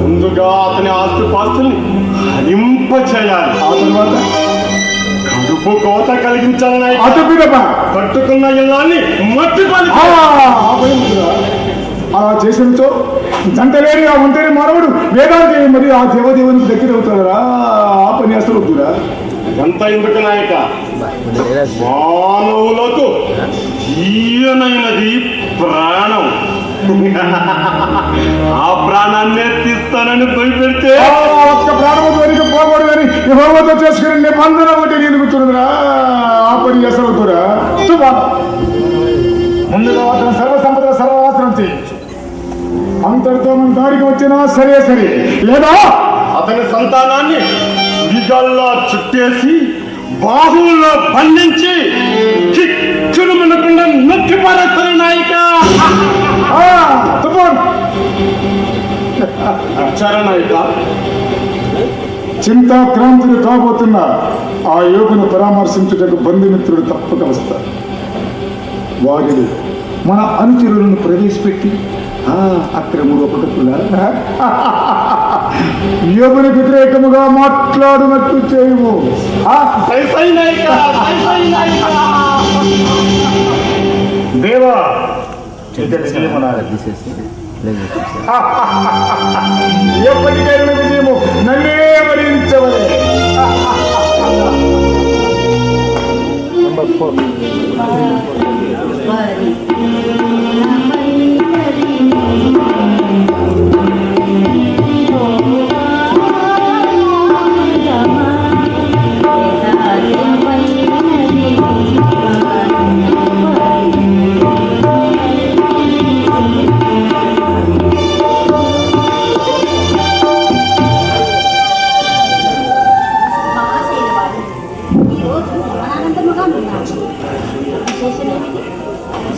ముందుగా అతని ఆస్తిపాస్తుల్ని హరింప చేయాలి. ఆ తర్వాత కడుపు కోత కలిగించాలి నాయక. అటుపిదప పట్టుకున్న ఇళ్ళాన్ని మట్టి పని అలా చేసినచో జంటలేని ఆ ఒంటరి మానవుడు వేదాంతి మరి ఆ దేవదేవునికి దగ్గర అవుతారా? ఆ పని అసలు వద్దురా. ఎంత ఎందుకు నాయక, మానవులకు ఈయనైనది ప్రాణం. ఆ ప్రాణాన్నే తీస్తానని భయపెడితే ఒక్క ప్రాణము దొరికి పోకూడదని యెహోవాతో చేసుకుని నిబంధన ఒకటి నేను కూర్చున్నదిరా. ఆ పని అసలు వద్దురా. ముందుగా అతను సర్వసంపద సర్వనాశనం చేయొచ్చు. అంతటితో మన దారికి వచ్చినా సరే సరే, లేదా అతని సంతానాన్ని విగల్లా చుట్టేసి బాహువుల్లో బంధించి చిక్కులు మనకుండా నొక్కి పారేస్తాను నాయక. వచ్చారా నాయక? చింతాక్రాంతుడు కాబోతున్న ఆ యోగును పరామర్శించుటకు బంధుమిత్రుడు తప్పక వస్తారు. వారిని మన అనుచరులను ప్రవేశపెట్టి అక్రముడు ఒకటులా యోగుని వ్యతిరేకముగా మాట్లాడినట్టు చేయము. దేవా, ఎప్పటికైనా విజయము నన్నే వరించవలే.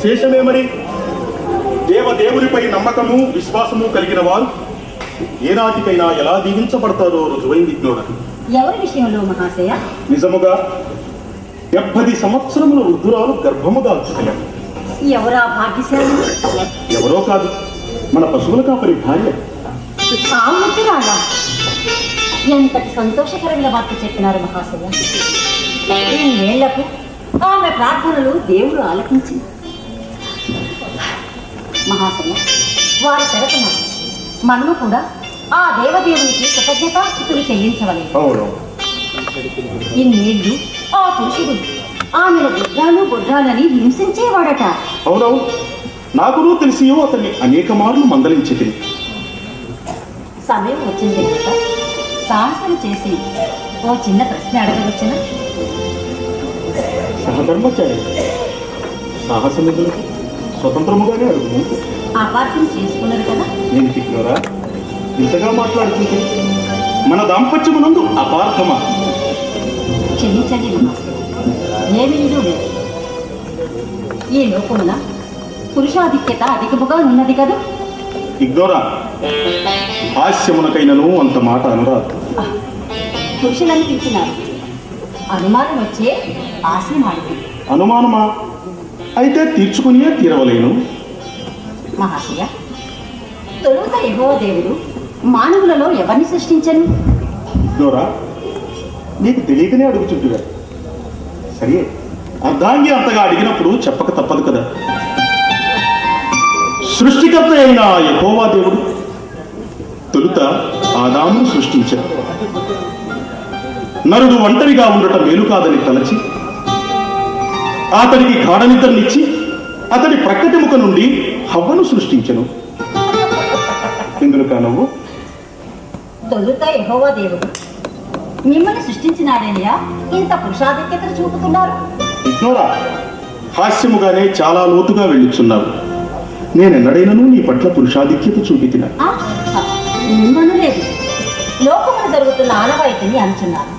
శేషమే మరి. దేవదేవునిపై నమ్మకము విశ్వాసము కలిగిన వారు ఏనాటికైనా ఎలా దీవించబడతారో రుజువైంది విజ్ఞోడ. ఎవరి విషయంలో మహాశయ? నిజముగా 70 సంవత్సరముల వృద్ధురాలు గర్భము దాల్చుకున్నారు. ఎవరా భాగ్యశాలి? ఎవరో కాదు, మన పశువుల కాపరి భార్య. ఆ ముద్దురాలా? ఎంతటి సంతోషకరమైన వార్త చెప్పినారు మహాశయ. ఇన్నేళ్లకు ఆమె ప్రార్థనలు దేవుడు ఆలకించి మహాశయ, వారి తరపున మనము కూడా ఆ దేవదేవునికి కృతజ్ఞతాస్థుతులు చెల్లించవలేదు. ఇన్నేళ్లు ఆ పురుషుడు ఆమెను బుర్రాలని హింసించేవాడట. అవునవు, నాకును తెలిసి అతన్ని అనేక మార్లు మందలించి సమయం వచ్చింది కనుక సాహసం చేసి ఓ చిన్న ప్రశ్న అడగవచ్చున? సహధర్మచారి సాహసములు స్వతంత్రముగానే అడుగు. అపార్థం చేసుకున్నారు కదా. నేను తిట్టినరా ఇంతగా మాట్లాడుతుంది? మన దాంపత్యమునందు అపార్థమా? క్షమించండి మహాశయ, ఏమీ లేదు. ఈ లోకమున పురుషాధిక్యత అధికముగా ఉన్నది కదా. ఇగ్నోరా, హాస్యమునకైనను అంత మాట అనురాదు. పురుషులను పిలిచినారు, అనుమానం వచ్చే ఆశమాడు. అనుమానమా? అయితే తీర్చుకునే తీరవలేను. మహాశయ, తొలుత యెహోవా దేవుడు మానవులలో ఎవరిని సృష్టించను? ఇగ్నోరా, నీకు తెలియకనే అడుగుతుంటుగా. సరే, అర్ధాంగి అంతగా అడిగినప్పుడు చెప్పక తప్పదు కదా. సృష్టికర్త అయిన యెహోవా దేవుడు తొలుత ఆదామును సృష్టించాడు. నరుడు ఒంటరిగా ఉండటం మేలు కాదని తలచి అతడికి గాఢ నిద్రనిచ్చి అతడి ప్రక్కటి ముఖ నుండి హవ్వను సృష్టించను. ఇందులో నువ్వు తొలుత యెహోవా దేవుడు మిమ్మల్ని సృష్టించినాడేనయ్యా ఇంత పురుషాధిక్యతను చూపుతున్నారు. ఇగ్నోరా, హాస్యముగానే చాలా లోతుగా వెళ్ళుచున్నావు. నేనెన్నడైనను నీ పట్ల పురుషాధిక్యత చూపితినా? మిమ్మల్ని లేదు, లోకమున జరుగుతున్న ఆనవాయితీని అంచున్నారు.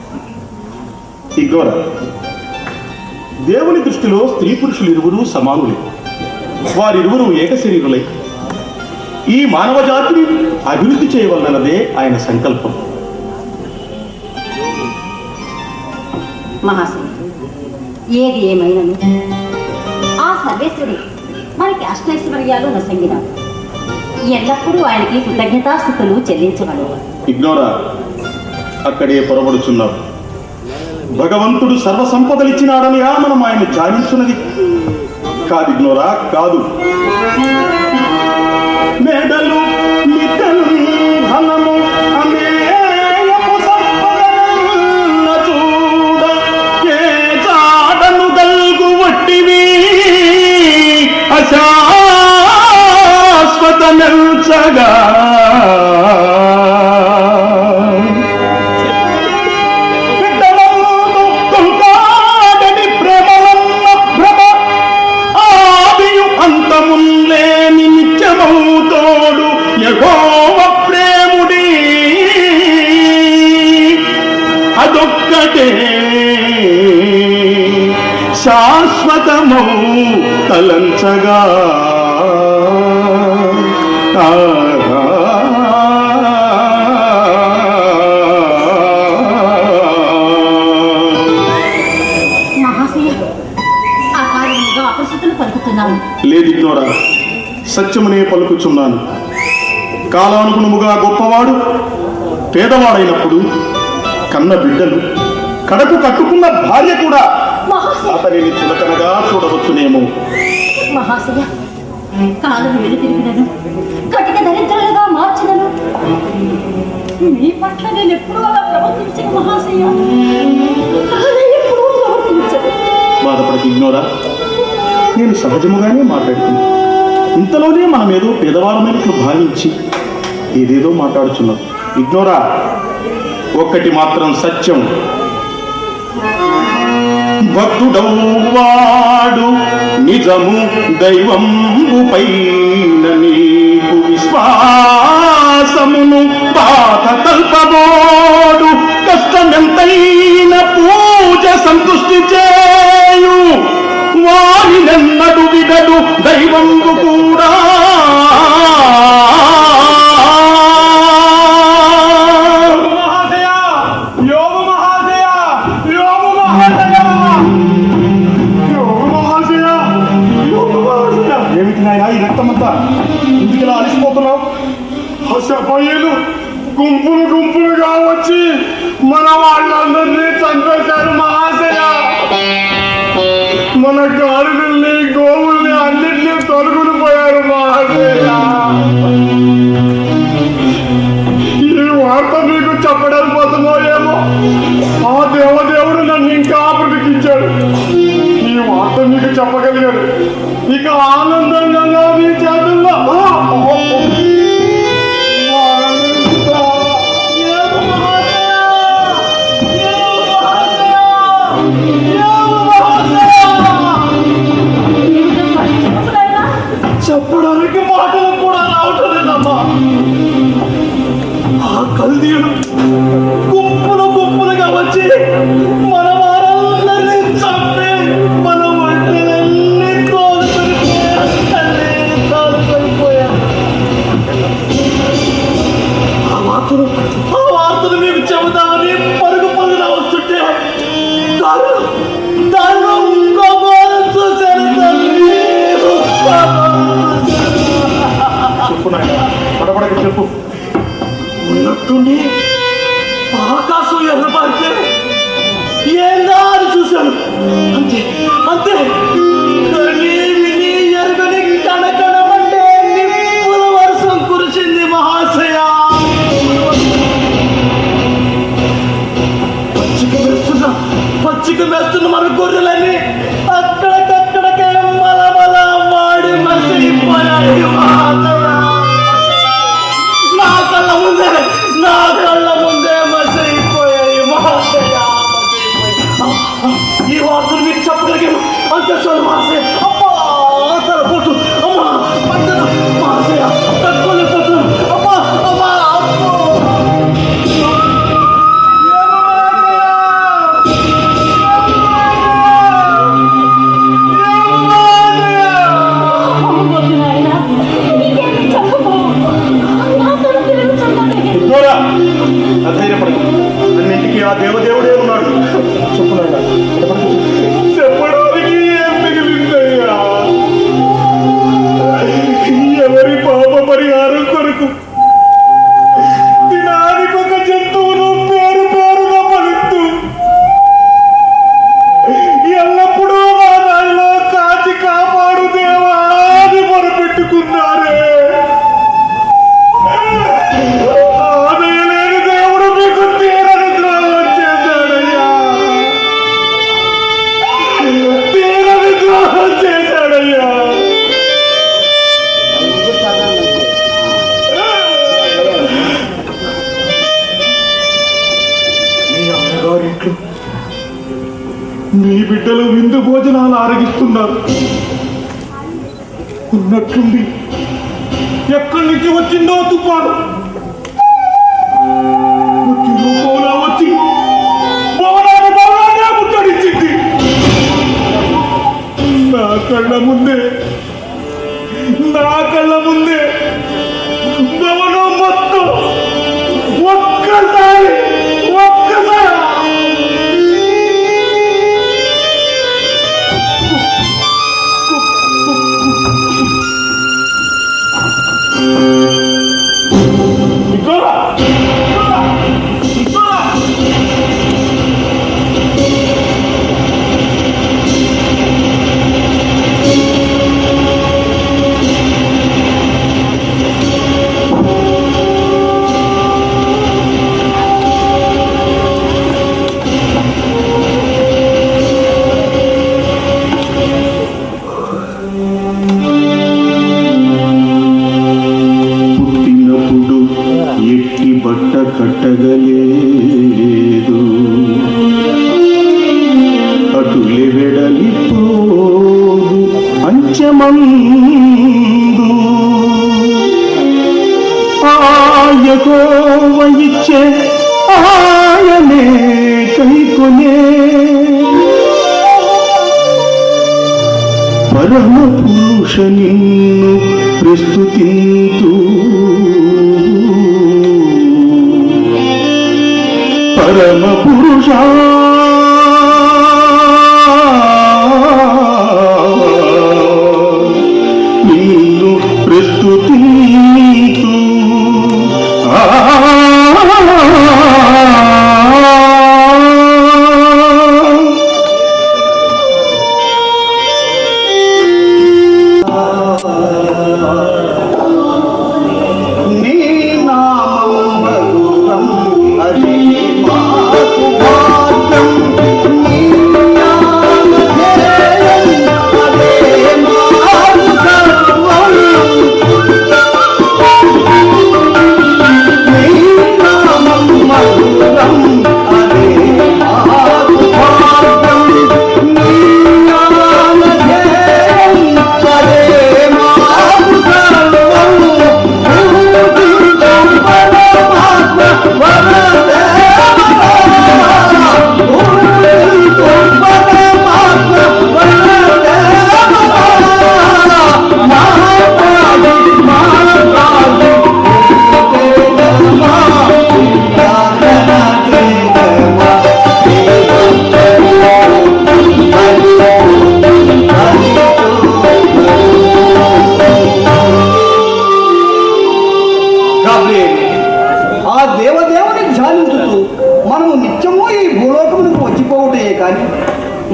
ఇగ్నోరా, దేవుని దృష్టిలో స్త్రీ పురుషులు ఇరువురు సమానులే. వారిరువురు ఏకశరీరులై ఈ మానవ జాతిని అభివృద్ధి చేయవలనదే ఆయన సంకల్పం. మహాశయ, ఏది ఏమైనను ఆ సర్వేశ్వరుడు మనకి అష్టైశ్వర్యాలు నొసంగినాడు. ఎల్లప్పుడూ ఆయనకి కృతజ్ఞతాస్థుతులు చెల్లించగలవు. ఇగ్నోరా, అక్కడే పొరబడుచున్నావు. భగవంతుడు సర్వ సంపదలిచ్చినాడని మనం ఆయన ధ్యానించున్నది కాదు. ఇగ్నోరా, కాదు. మెడలు మితలు ధనము అమేయపు సంపదలన్న చూడ ఏ జాడను గల్గు వట్టివి అశాశ్వత నెల్చగా అంతములేని నిత్యమౌతోడు యెహోవ ప్రేముడి అదొక్కటే శాశ్వతమౌ తలంచగా. లేదు ఇగ్నోరా, సత్యమునే పలుకుచున్నాను. కాలానుగుణముగా గొప్పవాడు పేదవాడైనప్పుడు కన్న బిడ్డలు కడకు కట్టుకున్న భార్య కూడా అతనిని చులకనగా చూడవచ్చునేమో. మహాశయ, కాలం వెలుతిరిగినను కటిక దరిద్రులుగా మార్చినను మీ పట్ల నేను ఎప్పుడూ అలా ప్రవర్తించను మహాశయ. ఎప్పుడూ ప్రవర్తించను. బాధపడకు ఇగ్నోరా, నేను సహజముగానే మాట్లాడుతున్నాను. ఇంతలోనే మనం ఏదో పేదవాళ్ళమైనట్లు భావించి ఏదేదో మాట్లాడుచున్నాం. ఇగ్నోరా, ఒక్కటి మాత్రం సత్యం. భక్తుడౌవాడు నిజము దైవంబు పైన నీకు విశ్వాసమును బాధ కల్పబోడు. కష్టమెంతైన పూజ సంతుష్టి చేయు వారినెన్నడు విడడు దైవంబు కూడా. ఏమిటి నాయనా ఈ రక్తమంతా? ఇంటికి ఇలా అలిసిపోతున్నావు? హసపయ్యలు గుంపులు గుంపులుగా వచ్చి మన వాళ్ళందరినీ చంపేశారు మహాశయ. మన గాడిదల్ని గోవుల్ని అన్నింటినీ తొలగులు పోయారు మహాశయ. ఈ వార్త మీకు చెప్పడం కోసమో ఏమో ఆ దేవదేవుడు నన్ను ఇంకా బ్రతికించాడు. ఈ వార్త మీకు చెప్పగలిగాడు. ఇక ఆనందంగా మీ చేతుల్లో చెప్పడానికి మాటలు కూడా రావట్లేదమ్మా. ఆ కల్దీయుడు గుంపులు గుంపులుగా వచ్చి మన వారందరినీ చంపి మన వంటలన్నీ తోలుకొని బిడ్డలు విందు భోజనాలు ఆరగిస్తున్నారు. ఉన్నట్లుండి ఎక్కడి నుంచి వచ్చిందో తుఫాను వచ్చి రూపంలో వచ్చి భవనాన్ని ముట్టడించింది. నా కళ్ళ ముందే భవనం మొత్తం ఒక్కసారి కట్టగలేదు అటులే వెడలిపోదు అంచమందు ఆయకోవ ఇచ్చే ఆయనే కైకొనే పరమ పురుష నిన్ను ప్రస్తుతింతూ పరమ పురుష నిన్ను ప్రస్తుతింతూ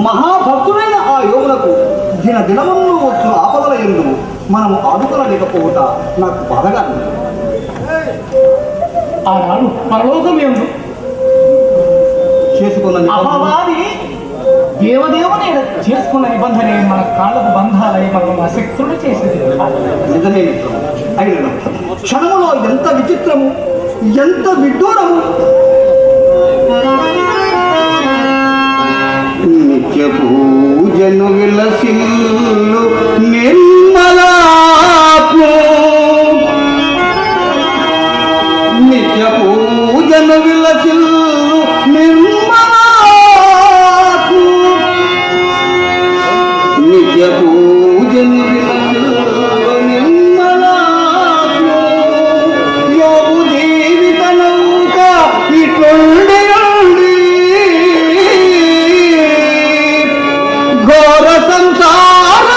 మహాభక్తుడైన ఆ యోగులకు దినదినమును వచ్చిన ఆపదల యందు మనము ఆదుకోలేకపోవట నాకు బాధగా ఆనాడు పరలోకం యందు చేసుకున్న దేవదేవుని చేసుకున్న నిబంధనే మన కాళ్ళకు బంధాలై మనం అశక్తులు చేసేది. నిజమే అయిన క్షణములో ఎంత విచిత్రము, ఎంత విడ్డూరము. నిత్య పూజను విలసిల్లు నిర్మలాపు, నిత్య పూజను విలసిల్లు నిర్మలాపు, నిత్య పూజను విలసిల్లు నిర్మలాపు. యోగు జీవిత నౌక ఇటువంటి ఘోర సంసార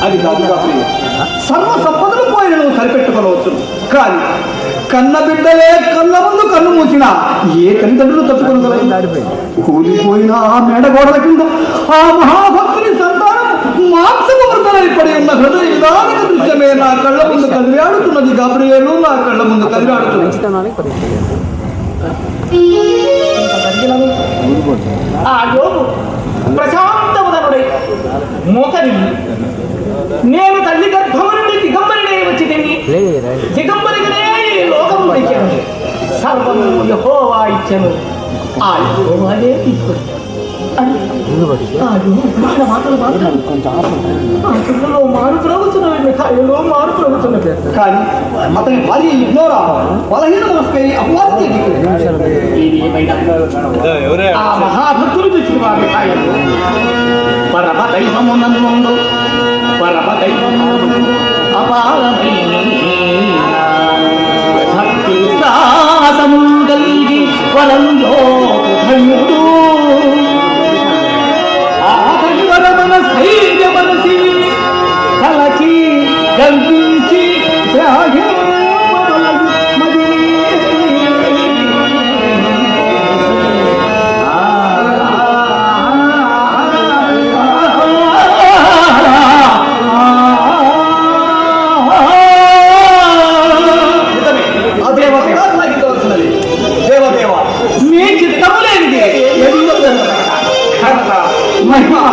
అది కాదు కాబట్టి సర్వ సంపదలు పోయిన నువ్వు సరిపెట్టుకోవచ్చు, కానీ కన్న బిడ్డలే కళ్ళ ముందు కన్ను మూసిన ఏ తల్లిదండ్రులు తట్టుకోగలరు? కూలిపోయిన ఆ మేడగోడల కింద ఆ మహాభక్తుని సంతానం మాంసపు వృద్ధులై పడి ఉన్న హృదయ విధానక దృశ్యమే నా కళ్ళ ముందు కదిలాడుతున్నది. గాబ్రియేలు నా కళ్ళ ముందు కదిలాడుతున్నది. ఆ యోగు ప్రశాంతముదనుడై మోకరి నేను తల్లి గర్భము నుండి దిగంబరినే వచ్చి తిని దిగంబరిగానే ఈ లోకము వచ్చాను. సర్వము యెహోవా ఇచ్చెను, ఆ యెహోవానే తీసుకొని మాటలు మారుతున్నవి కాయలో మారుతున్నవి. కానీ అతని భార్య ఇగ్నోరా బలహీన మనస్కై అపవాది ఆ మహాభక్తులు తెచ్చిన వారి కాయలు పరమ దైవము నందు పరమ దైవము అపారమైన భక్తి విశ్వాసము కలిగి వరంలో ధన్యుడు మన స్థైర్య మనసి తలచి గంధించి దేవదేవ మీ చిత్తములేనిది మహిమా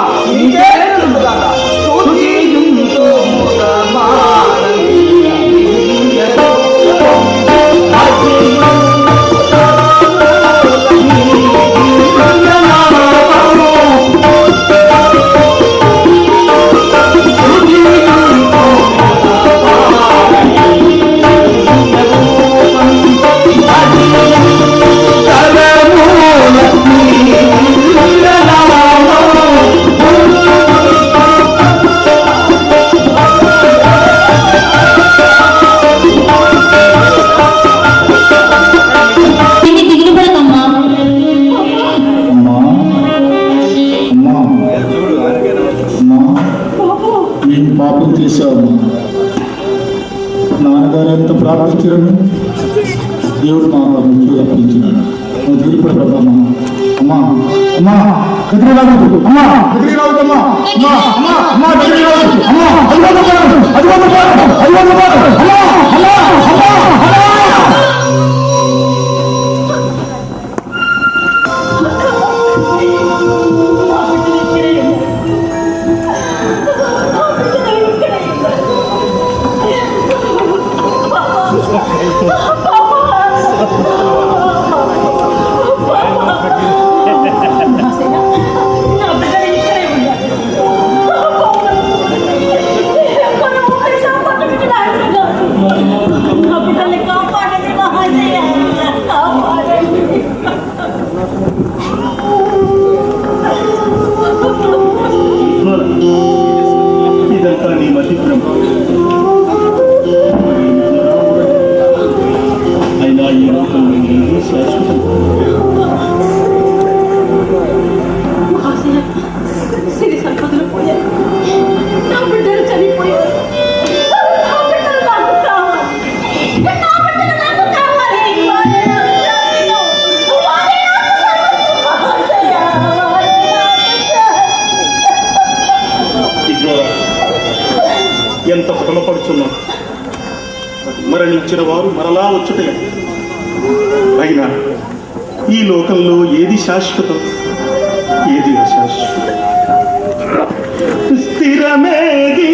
పాపం చేశావు. నాన్నగారు ఎంత ప్రార్థించడం దేవుడు మా నుంచి అర్పించినాడు. నువ్వు తీర్పు ప్రభావం అమ్మా అమ్మా ఎదురురాదు అమ్మా ఎదురురాదు అమ్మా అమ్మా అమ్మా అమ్మా ఎదురురాదు అమ్మా ఇదంతా నీ మతిభ్రమ. అయినా ఈ లోకంలో ఏది శాశ్వతం. సిరి సంపదలు పోయాయి, నా బిడ్డలు చనిపోయారు. ఎంత భ్రమపడుచున్నాం. మరణించిన వారు మరలా వచ్చుటే. అయినా ఈ లోకంలో ఏది శాశ్వతం, ఏది అశాశ్వతం. స్థిరమేది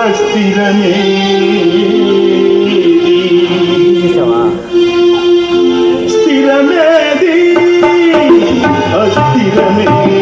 అస్థిరమేది, స్థిరమేది అస్థిరమేది.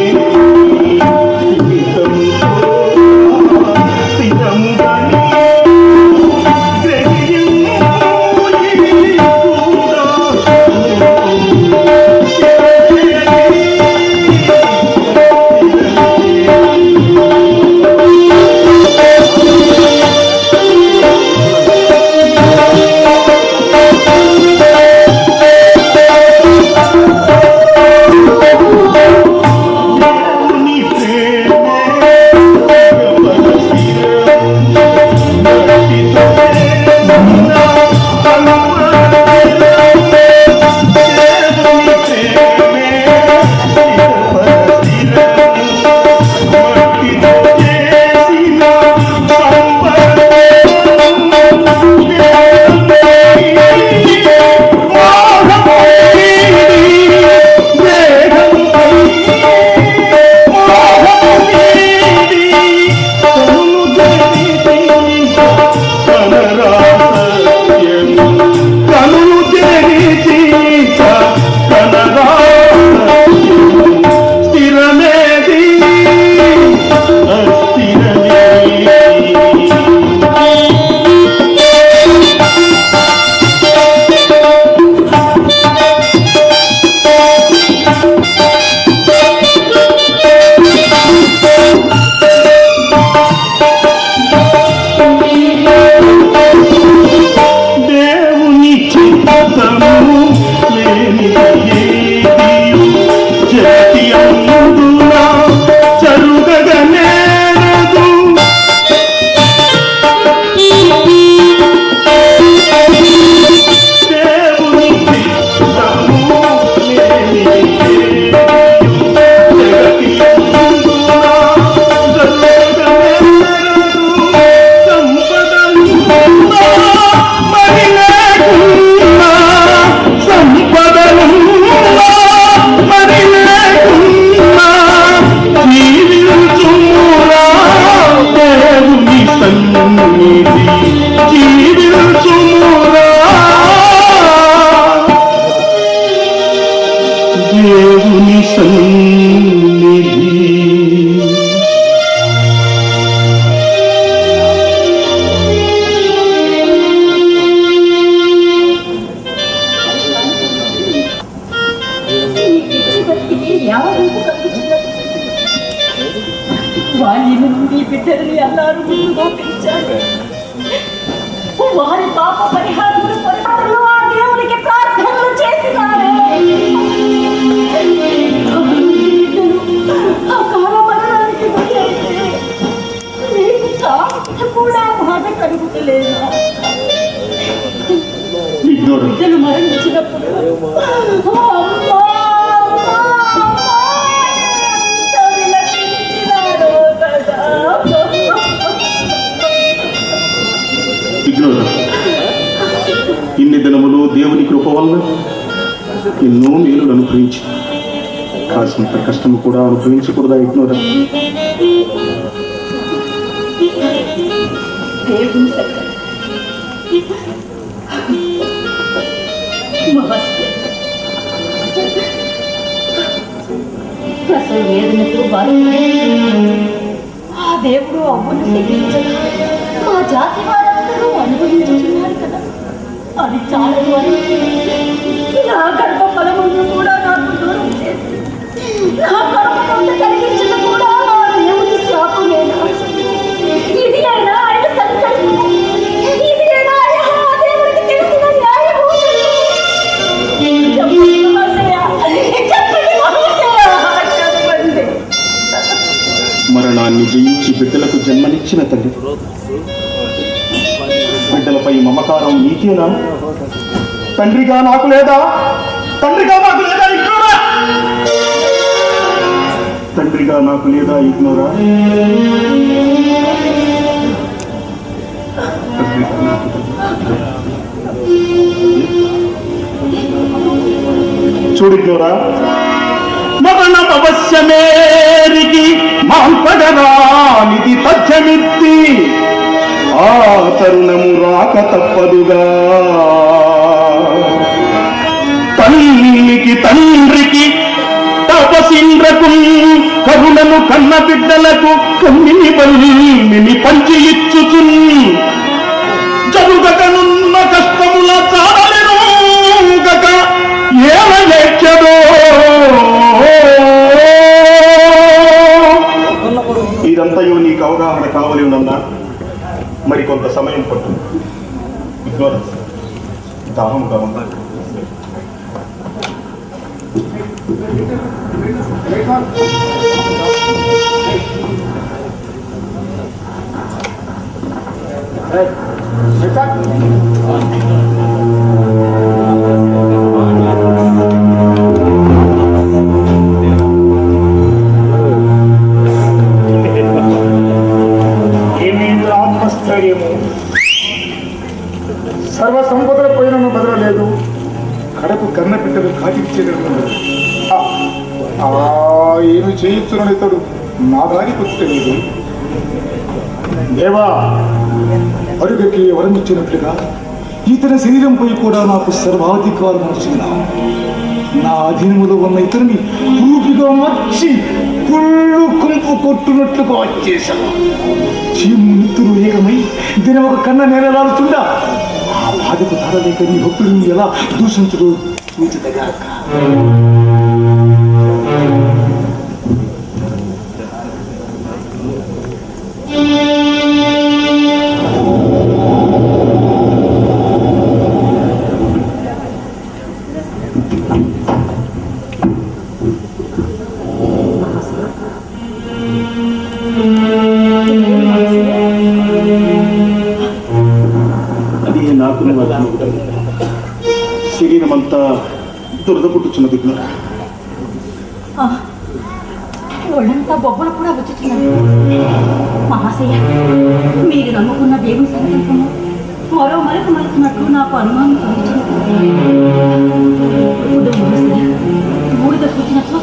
దేవుని సన్నిధి వాణిని నుండి బిడ్డలని అన్నారు ముందుగా పెంచారు. వారి పాప పరిహారములు పొరపాటులు ఆ దేవునికి ప్రార్థనలు చేసినారు. అకాల మరణానికి గురైతే మీకు కాస్త కూడా బాధ కలుగుతలేదా? బిడ్డలు మరణించినప్పుడు ఇన్ని దినములు దేవుని కృప వలన ఎన్నో మేలులు అనుభవించి కాసినంత కష్టము కూడా అనుభవించకూడదా ఇగ్నోరా? అసలు వేదనతో ఆ దేవుడు అవ్వను శిక్షించగా మా జాతి వారందరూ అనుభవించుతున్నారు కదా, అది చాలదు అని నా గర్భ ఫలమును కూడా నాకు దూరం చేసి నా గర్భంలో కలిగించిన కూడా ఆ దేవుని శాపమేనా? ఇది అయినా ఆయన సంకల్పము, ఇది అయినా ఆ దేవుడికి తెలిసిన న్యాయము. మరణాన్ని జయించి బిడ్డలకు జన్మనిచ్చిన తల్లి, బిడ్డలపై మమకారం నీకేనా? తండ్రిగా నాకు లేదా? తండ్రిగా నాకు లేదా ఇగ్నోరా? తండ్రిగా నాకు లేదా ఇగ్నోరా? చూడిగ్నోరా, మరణం అవశ్యమేరికి మాంపడరానిది తథ్యమిత్తి, ఆ తరుణము రాక తప్పదుగా. తల్లికి తండ్రికి తపసింద్రకు కరుణను కన్న బిడ్డలకు కమ్మిని బల్లిని పంచి ఇచ్చుచున్ జరుగకనున్న కష్టముల చాలెను గక ఏమలేచ్చదో. ఇదంతయో నీకు అవగాహన కావాలి ఉందన్నా, మరి కొంత సమయం పట్టు. దాహంగా ఉందా? ఆత్మస్థైర్యము సర్వ సంపదల పోయినను బదలలేదు, కడపు కన్న బిడ్డలు కాటిచ్చేటట్టు ఏమి చేయించునని ఇతడు నా దారికి వచ్చలేదు. దేవా, అడుగకి వరమిచ్చినట్లుగా ఇతని శరీరం పోయి కూడా నాకు సర్వాధికారం వచ్చిందా? నా అధీనములో ఉన్న ఇతరుని పూర్తిగా మర్చి కుళ్ళు కుంపు కొట్టునట్లుగా వచ్చేశాను. చీమునిత్తులు ఏకమై దీని ఒక కన్న నేలలాడుతుందా? ఆ బాధకు తడలేక నీ భక్తుడిని ఎలా దూషించడు చూచదగాక. శరీరం అంతా దురద పుట్టుచున్నది. ఒళ్ళంతా బొబ్బలు కూడా వచ్చుతున్నారు. మహాశయ, మీరు నమ్ముకున్న దేవుని సంకల్పము మరో మరొక మలుతున్నట్లు నాకు అనుమానం కలిగింది. బూడిద కూర్చున్నట్లు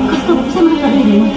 కాస్త ఉపశమనం కలిగేమో.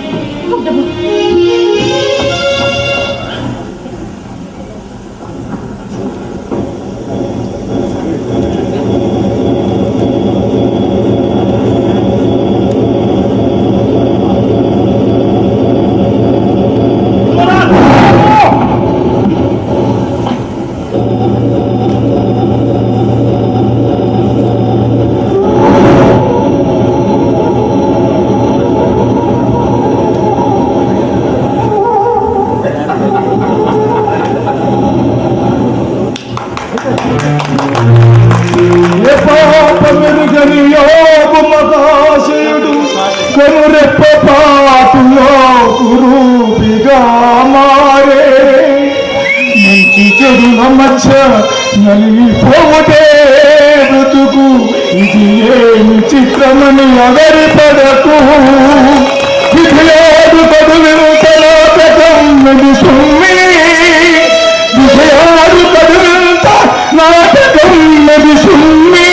కనురెప్పపాటులో కురూపిగా మారే మంచి చెడుల మధ్య నలిగిపోతే బ్రతుకు ఇది ఏమి చిత్రమని ఎవరి పడకు ఇది లేదు కదులుతలో కమ్మది సుమ్మి విజయాలు కదులుత నాటకమ్మది సుమ్మి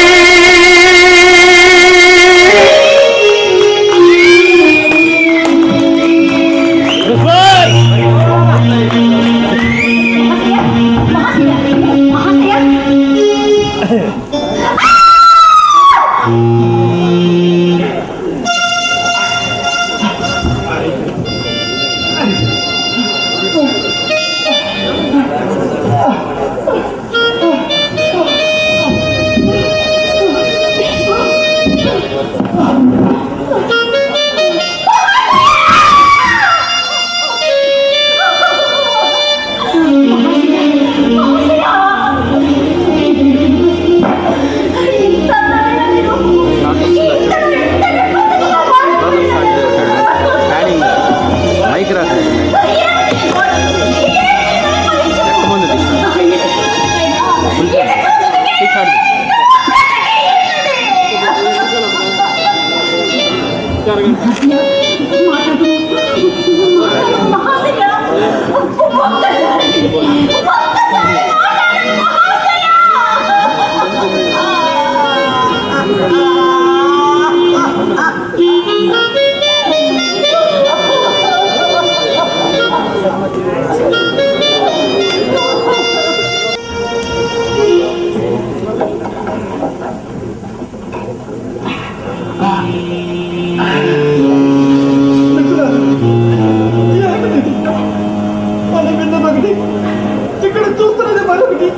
ఇక్కడ చూస్తున్నది మరొకటి.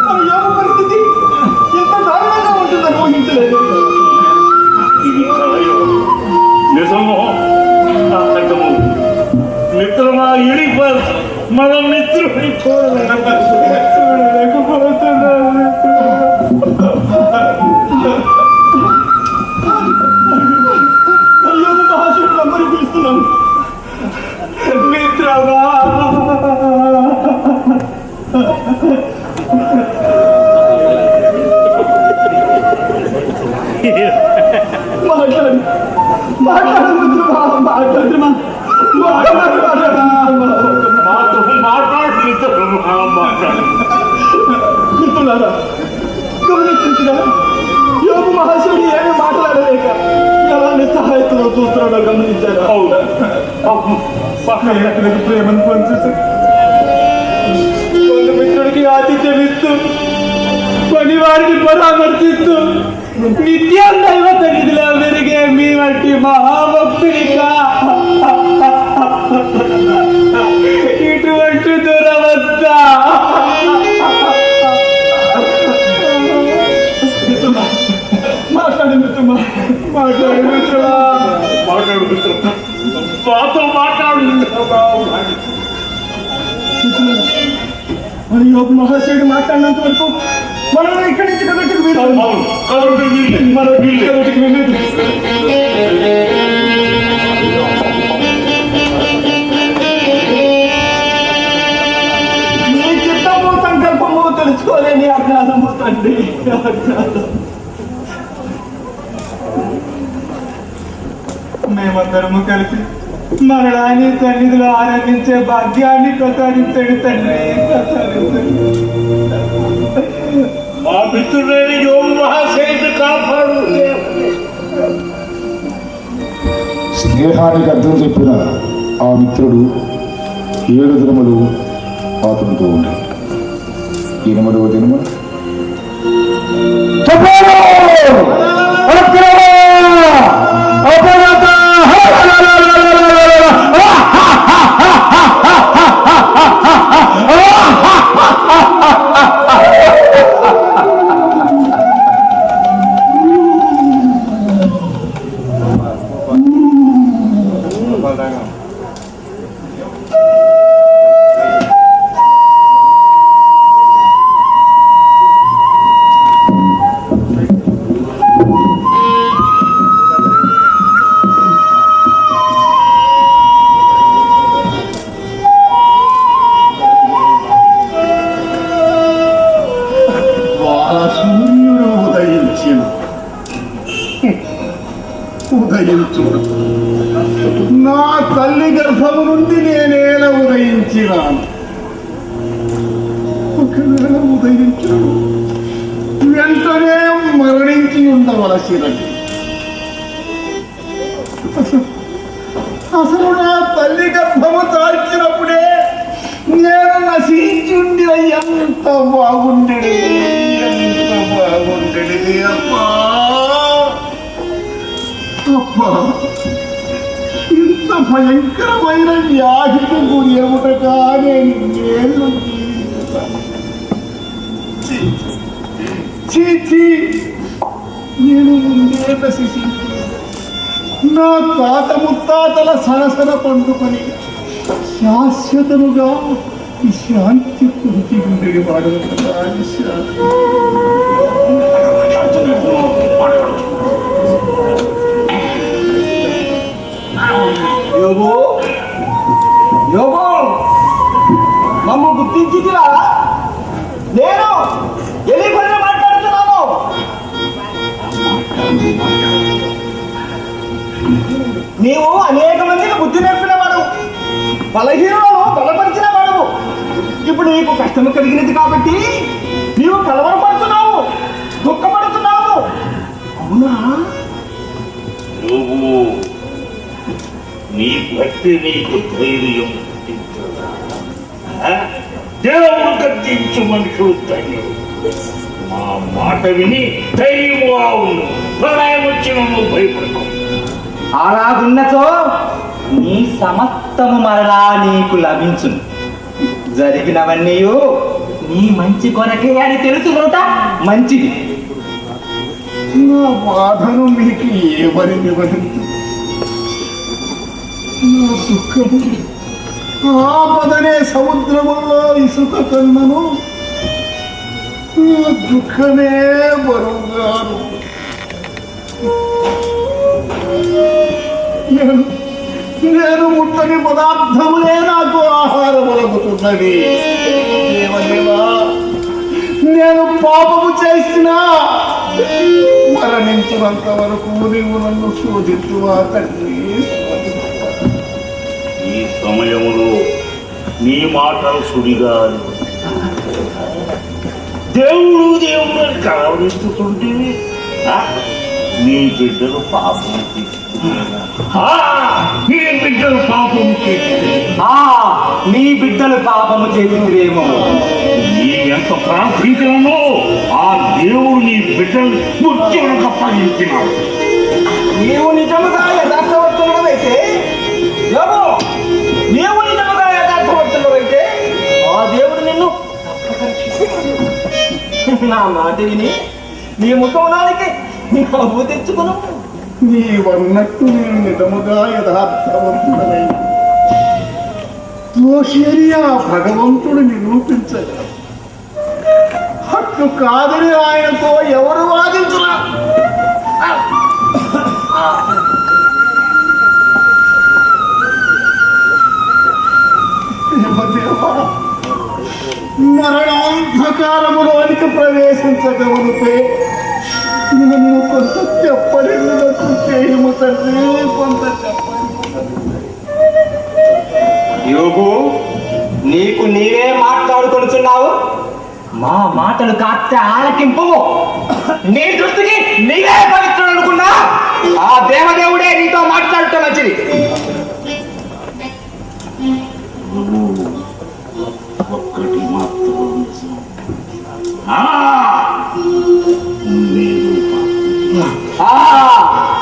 మన యోగ పరిస్థితి ఎంత దారుణంగా ఉంటుందని ఊహించలేదు. నిజమో నాటకము మిత్రమా ఇడిప మన మిత్రుడి చూడలేకపోతున్నాను. యోగ మహాశివుడు అందరూ పిలుస్తున్నాను. మిత్రమా మాట్లాడు మాట్లాడు మిత్రమా మాట్లాడుమా మిత్రులారా గమనించిన యోగ మహాశివుడు ఏమీ మాట్లాడలేక ఎలా నిస్సహాయతలో చూస్తున్నాడో గమనించారు. ప్రేమను పంచేసి మిత్రుడికి ఆతిథ్యం ఇస్తూ పని వారిని పరామర్శిస్తూ నిత్యం దైవ సన్నిధిలో పెరిగే మీ వంటి మహాభక్తుడిగా ఇటువంటి దురవస్థ. మాట్లాడు మిత్రమా మాట్లాడు మిత్రమా మాట్లాడు మిత్రమా మాతో మాట్లాడు మన యోగ మహాశయుడు మాట్లాడినంత వరకు మనం ఇక్కడి నుంచి కదటికి మీ చిత్తము సంకల్పము తెలుసుకోలేని అజ్ఞానము తండ్రి. మేమందరము కలిసి మరణాన్ని సన్నిధిలో ఆనందించే భాగ్యాన్ని ప్రసాదించండి తండ్రి, ప్రసాదించండి. మా మిత్రుడైన యోగ మహాశయుడు కాపాడు. స్నేహానికి అర్థం చెప్పిన ఆ మిత్రుడు 7 దినములు అతనితో ఉండి 8వ దినము ఉదయించుడు. నా తల్లి గర్భము నుండి నేనేల ఉదయించినాను. ఒకవేళ ఉదయించుడు వెంటనే మరణించి ఉండవలసినది. అసలు నా తల్లి గర్భము దాల్చినప్పుడే నేను నశించుండి ఎంత బాగుండేది, ఎంత బాగుండేది. అమ్మా అమ్మా, ఇంత భయంకరమైన వ్యాధికి గురి ఏమిటగా నేను ఏళ్ళు చీచి నేను ముందే నశించి నా తాత ముత్తాతల సరసన పండుకొని శాశ్వతముగా శాంతి పూర్తి ఉండేది వాడు కదా. యోగో యోగో, మమ్మ గుర్తించిరా? నేను ఎలిపల్లి మాట్లాడుతున్నాను. నీవు అనేక మందికి బుద్ధి నేర్పిన వాడు, బలహీనులను బలపరిచిన వాడు. ఇప్పుడు నీకు కష్టము కలిగినది కాబట్టి నీవు కలవరపడుతున్నావు, దుఃఖపడుతున్నావు. అవునా? నువ్వు నీ భక్తి నీకు ధైర్యం దేవుడు కట్టించు మనుషులు ధైర్యం. మా మాట విని ధైర్యముగా ఉండు. ప్రళయం వచ్చిన నువ్వు భయపడకు. అలాగున్నచో నీ సమస్తము మరలా నీకు లభించును. జరిగినవన్నీ నీ మంచి కొరకే అని తెలుసుకుంటా మంచిది. నా బాధను మీకు ఏమని వివరించు? నా దుఃఖము ఆపదనే సముద్రములో ఇసుక కన్నను. నా దుఃఖమే బరువుగాను. నేను ముట్టని పదార్థములే నాకు ఆహారం అలుగుతున్నది. దేవదేవా, నేను పాపము చేసినా మరణించినంత వరకు నీవు నన్ను శోధించువా తండ్రి. ఈ సమయంలో నీ మాటలు సుడిగా దేవుడు దేవుడు అని కలవరిస్తుంటేవి. నీ బిడ్డలు పాపం నీ బిడ్డలు పాపం నీ బిడ్డలు పాపము చేసిరేమో. ఎంత ప్రార్థించినో ఆ దేవుడు నీ బిడ్డలు ముఖ్యములకు అప్పగించినాడు. నీవు నిజముగా యథార్థవర్తనుడైతే, నీవు నిజముగా యథార్థవర్తనుడైతే ఆ దేవుడు నిన్ను నా మాట విని నీ ముఖంలోనికి నవ్వు తెచ్చుకును. నీవన్నట్టు నేను నిజముగా యథార్థవంతుడై దోషి ఆ భగవంతుడు నిరూపించగలడు. అట్లు కాదని ఆయనతో ఎవరు వాదించురా? మరణాంధకారములోనికి ప్రవేశించగలుగుతే నన్ను కొంత చెప్పలేనట్టు చేయము తండ్రి, కొంత యోగు, నీకు నీవే మాట్లాడుకొనుచున్నావు. మా మాటలు కాస్త ఆలకింపు. నీ దృష్టికి నీవే పవిత్రుడు అనుకున్నా ఆ దేవదేవుడే నీతో మాట్లాడటం మంచిది. ఒక్కటి మాత్రం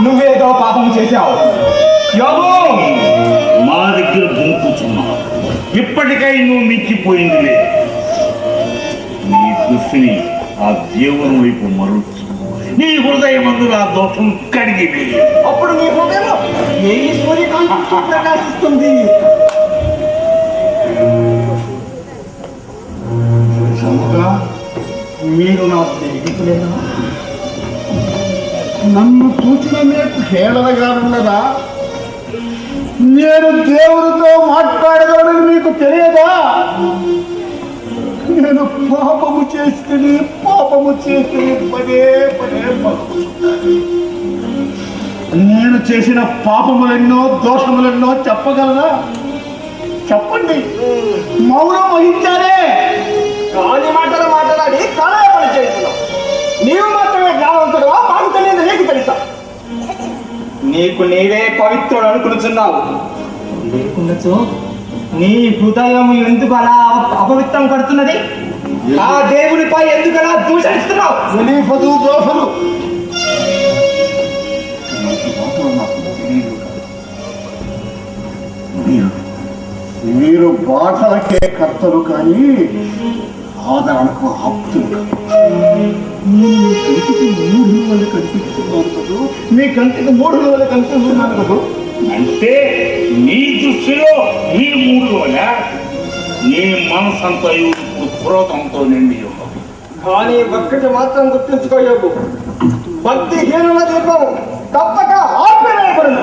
నువ్వేదో పాపం చేశావు యోగు. మా దగ్గర దుంకుచున్నావు. ఇప్పటికై నువ్వు మిక్కిపోయింది లేదు. నీ దృష్టిని ఆ దేవుని వైపు మరల్చు. నీ హృదయమందు ఆ దోషం కడిగి వేయి. అప్పుడు నీ హృదయం ఏ సూర్యకాంతి ప్రకాశిస్తుంది. మీరు నా స్నేహితులేనా? నన్ను చూసిన మీకు హేళనగా ఉన్నదా? నేను దేవుడితో మాట్లాడగలను మీకు తెలియదా? నేను పాపము చేస్తే పదే పదే నేను చేసిన పాపములెన్నో దోషములెన్నో చెప్పగలరా? చెప్పండి. మౌనం వహించారే. కాని మాటలు మాట్లాడి కాలయ పని చేస్తున్నావు. నీవు మాత్రమే జ్ఞానవంతుడువా? మాకు తెలియదు, నీకు తెలుసా? నీకు నీవే పవిత్రుడు అనుకుంటున్నావు. లేకున్నచో నీ హృదయం ఎందుకు అలా అపవిత్రం కడుతున్నది? ఆ దేవునిపై ఎందుకు అలా దూషిస్తున్నావు? ఖలీఫతు దోషులు మీరు బాధలకే కర్తలు కానీ ఆదరణకు ఆప్తులు. మీ కంటికి మూఢుల వల్ల కనిపిస్తున్నాను కదా. అంటే నీ దృష్టిలో నీ మూడువల నీ మనసంతా ఇప్పుడు క్రోధంతో నిండి ఉన్నది. కానీ ఒక్కటి మాత్రం గుర్తుంచుకోయకు, భక్తిహీనుల దీపం తప్పక ఆర్పివేయబడును.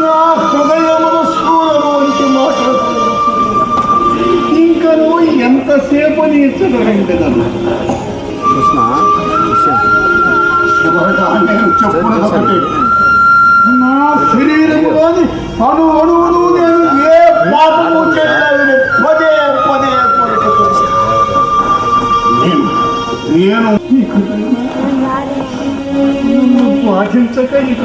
నా హృదయమును స్కూలను వంటి మాట్లాడుతున్నాను. ఇంకా నువ్వు ఎంతసేపు నీ చదవండిదను. చివరగా నేను చెప్పున్నది ఒకటి. నా శరీరంలోని అణు అణువును నేను ఏ పాపము చేయలేదని పదే పదే నేను పాటించక ఇక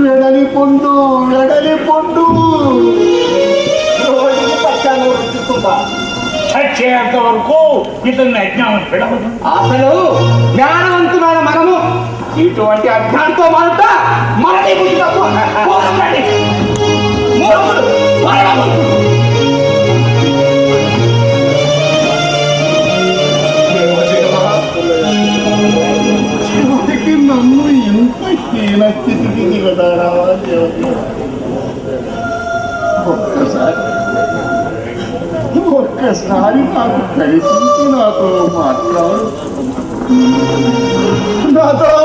వెడలి పొండు వెడలి పొండు చచ్చేంత వరకు ఇతన్ని అజ్ఞానం పెడవదు. అసలు జ్ఞానవంతులైన మనము ఇటువంటి అజ్ఞానంతో మారుత మనని చివరికి నన్ను ఎంత హీన స్థితికి దిగదారావా దేవత. ఒక్కసారి నాకు కలిసి నాతో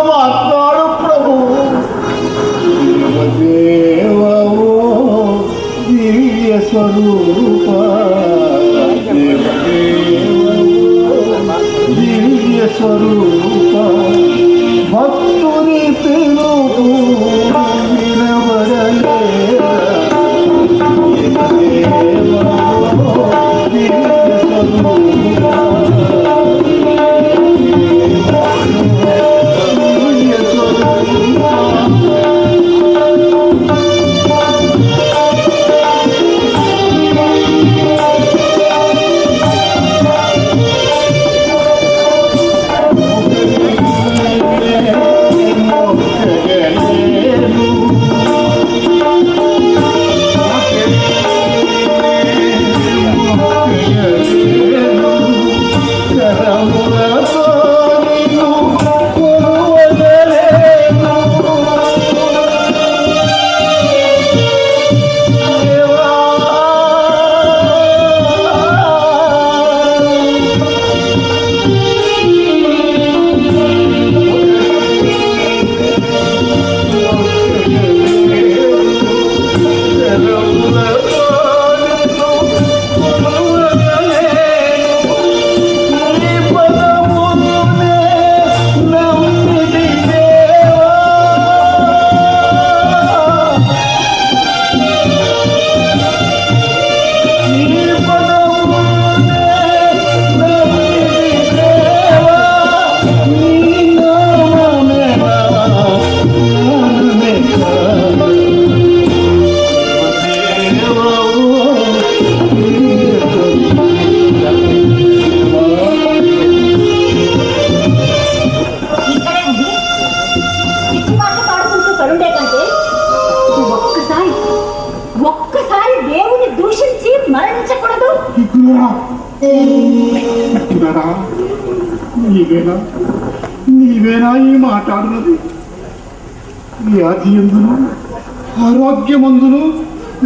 మాట్లాడు ప్రభు. దేవదేవో దివ్య స్వరూప, దేవదేవో దివ్య స్వరూప, భక్తుని పిలుపు వినబడలేదా? నీవేనా ఈ మాట్లాడున్నది? వ్యాధి ఎందును ఆరోగ్యమందును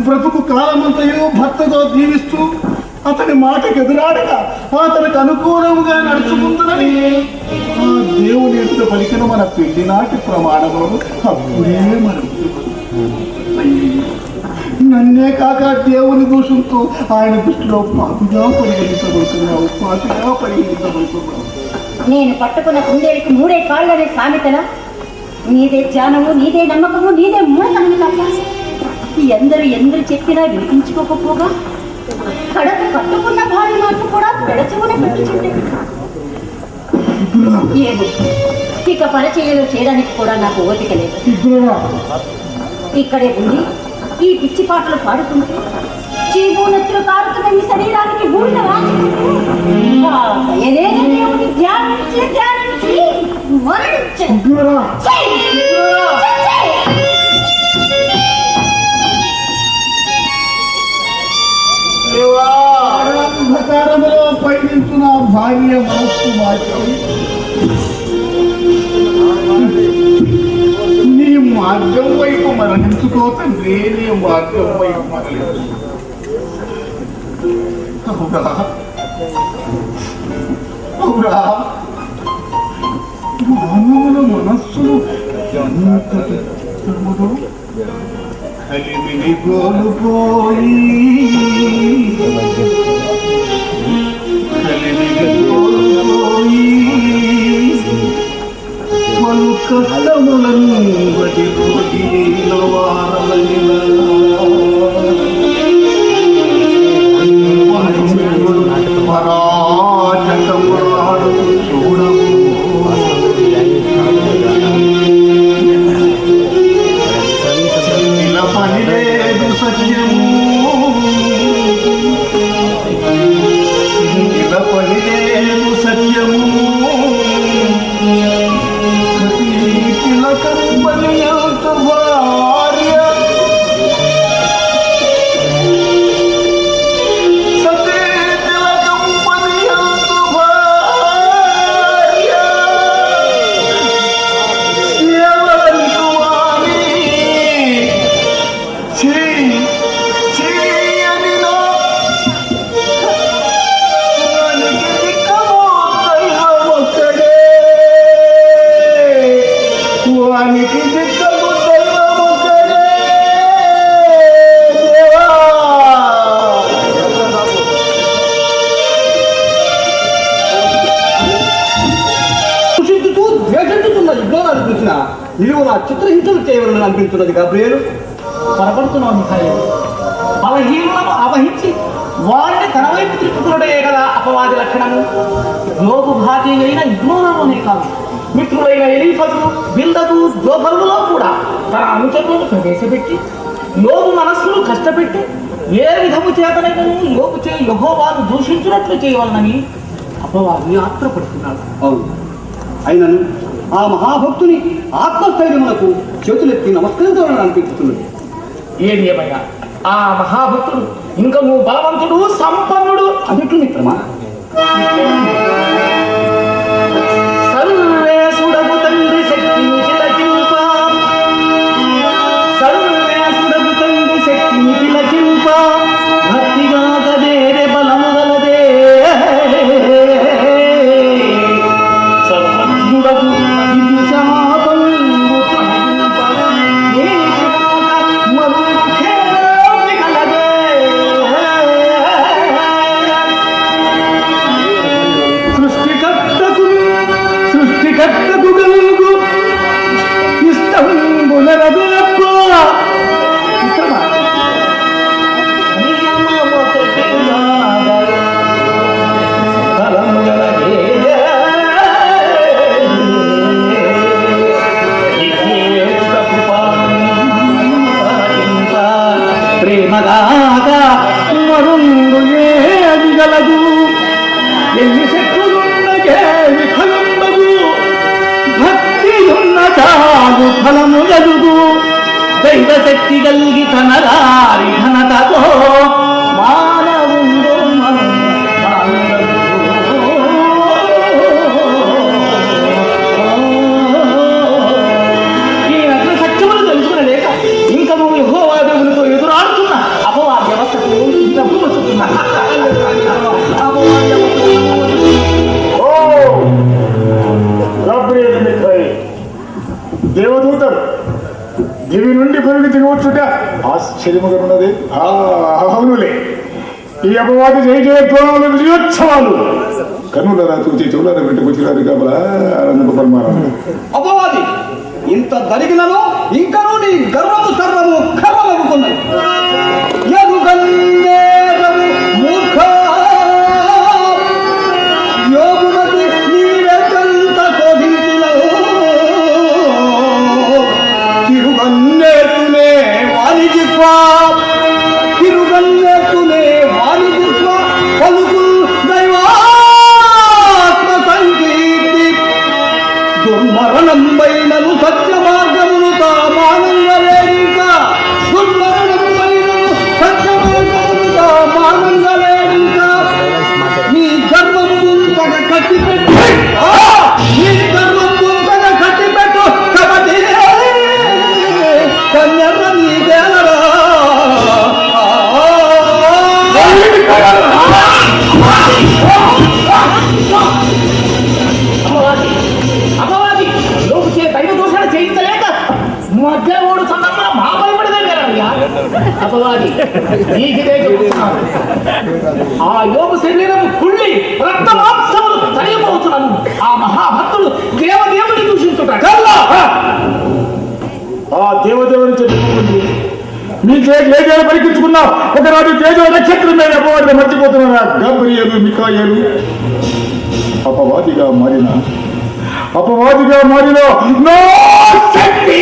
బ్రతుకు కాలమంతయు భర్తతో జీవిస్తూ అతని మాటకు ఎదురాడగా అతనికి అనుకూలంగా నడుచుకుంటున్నది ఆ దేవుని ఎంత పలికిన మన పెళ్లినాటి ప్రమాణములను అప్పుడే మనం నన్నే కాక దేవుని దోషంతో ఆయన దృష్టిలో పాపిగా పరిగణించబడుతున్నావు. నేను పట్టుకున్న కుందేలికి 3 కాళ్ళనే సామెతన నీదే జ్ఞానము, నీదే నమ్మకము, నీదే మూలకము తప్ప ఎందరు చెప్పినా వినిపించుకోకపోగా కడకు కట్టుకున్న భార్య మాట కూడా పెడచుకుని పెట్టుచుంటే ఏమో ఇక పరిచర్యలు చేయడానికి కూడా నాకు ఓపిక లేదు. ఇక్కడే ఉండి ఈ పిచ్చి పాటలు పాడుకుంటూ చీము నెత్తులు కారుతున్న ఈ శరీరానికి బూడిద దేవుని ధ్యానించి అంధకారములో పయనించిన భార్య మనస్సు మార్చి నీ మార్గం వైపు మరణించుకో తండ్రి. నీ మార్గం వైపు మరణించురా. మానవుల మనస్సును ఎంత కలిమిని కోల్పోయి పలు కష్టములను బటి పరాచకమురాడు చూడము ఇలా పని లేదు సత్యము, ఇలా పని లేదు సత్యము. నీవు నా చిత్రహింసలు చేయవలని అనిపించున్నది గాబ్రియేలు. పొరపడుతున్నావు మిఖాయిలు. బలహీనులను అవహించి వారిని తన వైపు తిప్పుకున్నటే కదా అపవాది లక్షణము. యోగు భాతి అయిన ఇగ్నోరాలోనే కాదు, మిత్రులైన ఎలీఫజు, బిల్దదు, జోబరులలో కూడా తన అనుచరులను ప్రవేశపెట్టి యోగు మనస్సును కష్టపెట్టి ఏ విధము చేతనైనా యోగు యెహోవాను దూషించినట్లు చేయవలనని అపవాది ఆత్రపడుతున్నాడు. అవును, అయినను ఆ మహాభక్తుని ఆత్మస్థైర్యములకు చేతులెత్తి నమస్కరించాలని అనిపిస్తున్నది. ఏది ఏమయ్యా, ఆ మహాభక్తుడు ఇంకా నువ్వు బలవంతుడు, సంపన్నుడు అన్నట్లు మిత్రమా. సర్వేశుడగు తండ్రి శక్తిని తిలకింప, సర్వేశుడగు తండ్రి శక్తిని తిలకింప, భక్తిగా గదేరే బలము గలదే. సర్వజ్ఞుడగు ఇది శాపము తనకింప, మరుఖేమి గలదే. సృష్టికర్తకు గలుగు ఇష్టంబులరదు ప్రేమగాగా మరుండు ఏది గలదు, ఎన్ని శక్తులున్నగే విఫలముండగు, భక్తియున్న చాలు ఫలము గలుగు. దైవ శక్తి కలిగి తనరారి ఘనతతో మానవుండు ఈ నగ్న సత్యములు తెలుసుకున్న లేక ఇంకా నువ్వు యెహోవా దేవునితో ఎదురాడుతున్న అపవాద వ్యవస్థకు డబ్బు వస్తున్నా. గాబ్రియేలు మిఖాయిలు, దేవదూతలు దివి నుండి భూమికి దిగవచ్చుట ఆశ్చర్యముగా ఉన్నది. అవునులే, ఈ అపవాది జయ జయత్వాలు విజయోత్సవాలు కన్నులరా చూచి చెవులారా పెట్టుకొచ్చినారు కాబలా ఆనంద పరమానంద. అపవాది ఇంత జరిగినను ఇంకనూ నీ గర్వము సర్వము కర్మలవుతున్నది. మూర్ఖ యోగుమతి నీవెంత శోధించినవు. తిరుగన్నేతునే వాణిజిత్వా తిరుగన్నేతునే వాణిజిత్వా పలుకు దైవాత్మ సంకీర్తి దుర్మరణంబైనను సత్య మార్గమును తామానంగలేక దుర్మరణంబైనను సత్య మార్గమును తామానంగలేక నీ గర్వం గుంతగ కట్టిపెట్టు నీ గర్వం గుంతగ కట్టిపెట్టు కబడి కన్యర్ర నీ గేలరా. అపవాది లోపు దైవ దూషణ చేయించలేక మధ్యమూడు సందర్భంలో మా భయపడదయ్యా. అపవాది నీకిదే చెబుతున్నాను, ఆ యోగు శరీరం కుళ్ళి రక్త మాంసములు తరిగిపోతున్నాను. ఆ మహాభక్తుడు దేవదేవుని దూషించుతాడు. ఆ దేవదేవుని చెప్పుకుంది మీ తేజాలు పరికించుకున్నా ఒకనాడు తేజో నక్షత్రం మీద అపవాదిగా మర్చిపోతున్నారా. గబ్రియలు మికాయలు అపవాదిగా మారిన నా శక్తి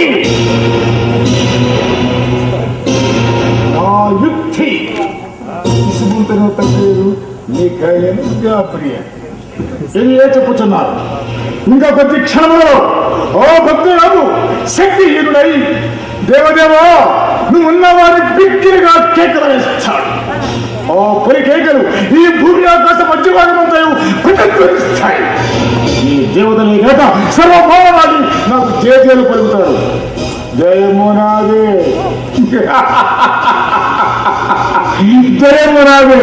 ఆ యుక్తి ఇసుగుంటను తగ్గేరు మికాయలు గబ్రియలు ఇది ఏ చెప్పుచున్నారు. ఇంకా కొద్ది క్షణంలో ఓ భక్తుడు శక్తిహీనుడై దేవదేవా నువ్వు ఉన్నవారి బిక్కిరిగా కేకలు వేస్తాడు. ఆ పొలి కేకలు ఈ భూమి ఆకాశ మధ్యభాగమంతయు ప్రతిధ్వనిస్తాయి. ఈ దేవతని లేక సర్వభౌమవాది నాకు జయజయలు పలుకుతాడు. జయమునాదే జయమునాదే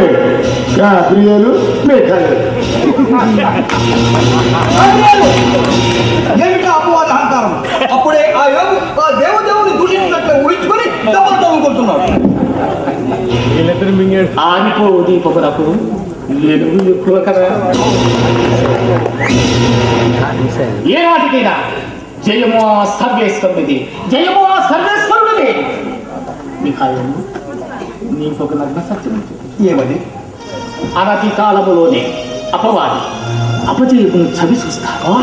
ప్రియలు మేఘాలు. ఏమిటా అపవాద అహంకారం? అప్పుడే ఆ యోగు ఆ దేవదేవుని దూషించినట్లు ఊహించుకొని దెబ్బలు తవ్వుకుంటున్నాడు. ఆనిపో దీపమునకు ఎలుగు ఎక్కువ కదా. ఏ నాటికైనా జయము ఆ సర్వేశ్వరుడిది, జయము ఆ సర్వేశ్వరుడిది. మిఖాయిలు నీకొక నగ్న సత్యం ఏమని? అనతి కాలములోనే అపవాది అపజయమును చవి చూస్తావా?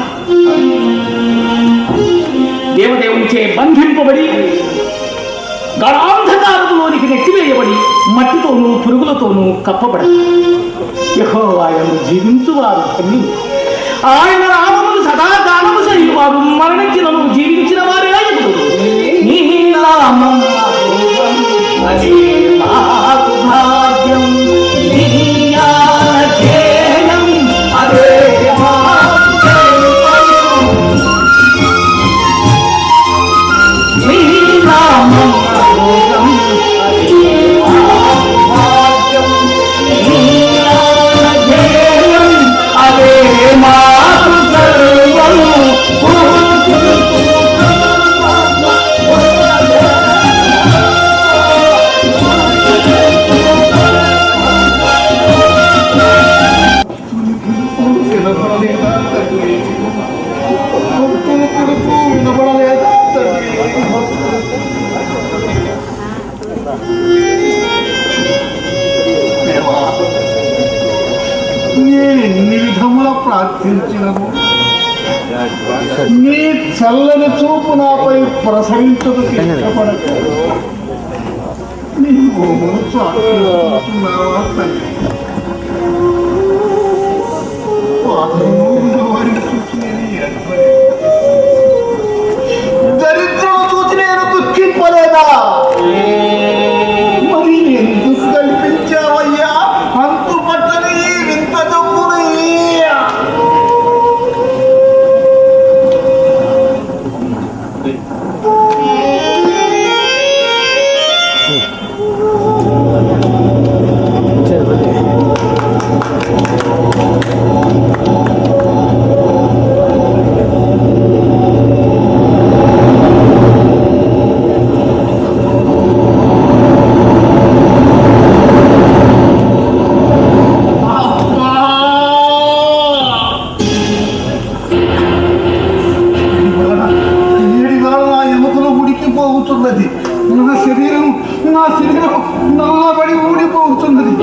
దేవదేవునిచే బంధింపబడి గడాంధకారములోనికి నెట్టివేయబడి మట్టితోనూ పురుగులతోనూ కప్పబడి యెహోవాయందు జీవించువారు ధన్యులు. ఆయన నామమును సదాకాలము చేయువారు మరణించినను జీవించిన వారే అయ్యుడు. నీ నామం అది మాకు భాగ్యం, నీ జ్ఞానధ్యేయం అదే మాకు జయం. నీ నామం అదే మాకు సర్వము. ఎన్ని విధముల ప్రార్థించినను నీ చల్లని చూపు నాపై ప్రసరించదు ఇష్టపడక నీ భూములు చాటుతున్నావా తల్లి. దరిద్రం చూసి నేను దుఃఖింపలేదా? మరి ఎందుకు కల్పించావయ్యా అంతు పట్టని వింత జబ్బుని? నా శరీరం నా బడి ఊడిపోతున్నది.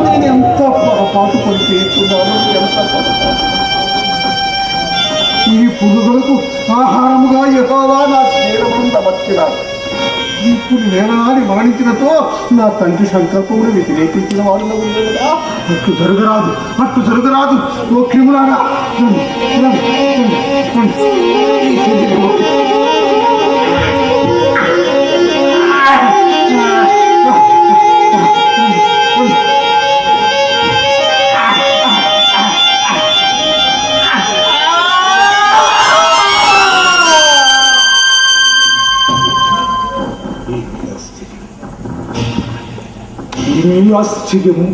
నేను ఎంత పొరపాటు పనిచేస్తున్నాను, ఎంత పొరపాటు. ఈ పురుగులకు ఆహారముగా యెహోవా నా శరీరమును సమర్చినాడు. ఇప్పుడు నేనాడి మరణించినతో నా తండ్రి సంకల్పమును వ్యతిరేకించిన వాడు ఉండేదా? అట్లు జరగరాదు, అట్లు జరగరాదు. ఓ క్రిములారా, రండి, రండి, రండి, రండి. ఈ ఆశ్చర్యము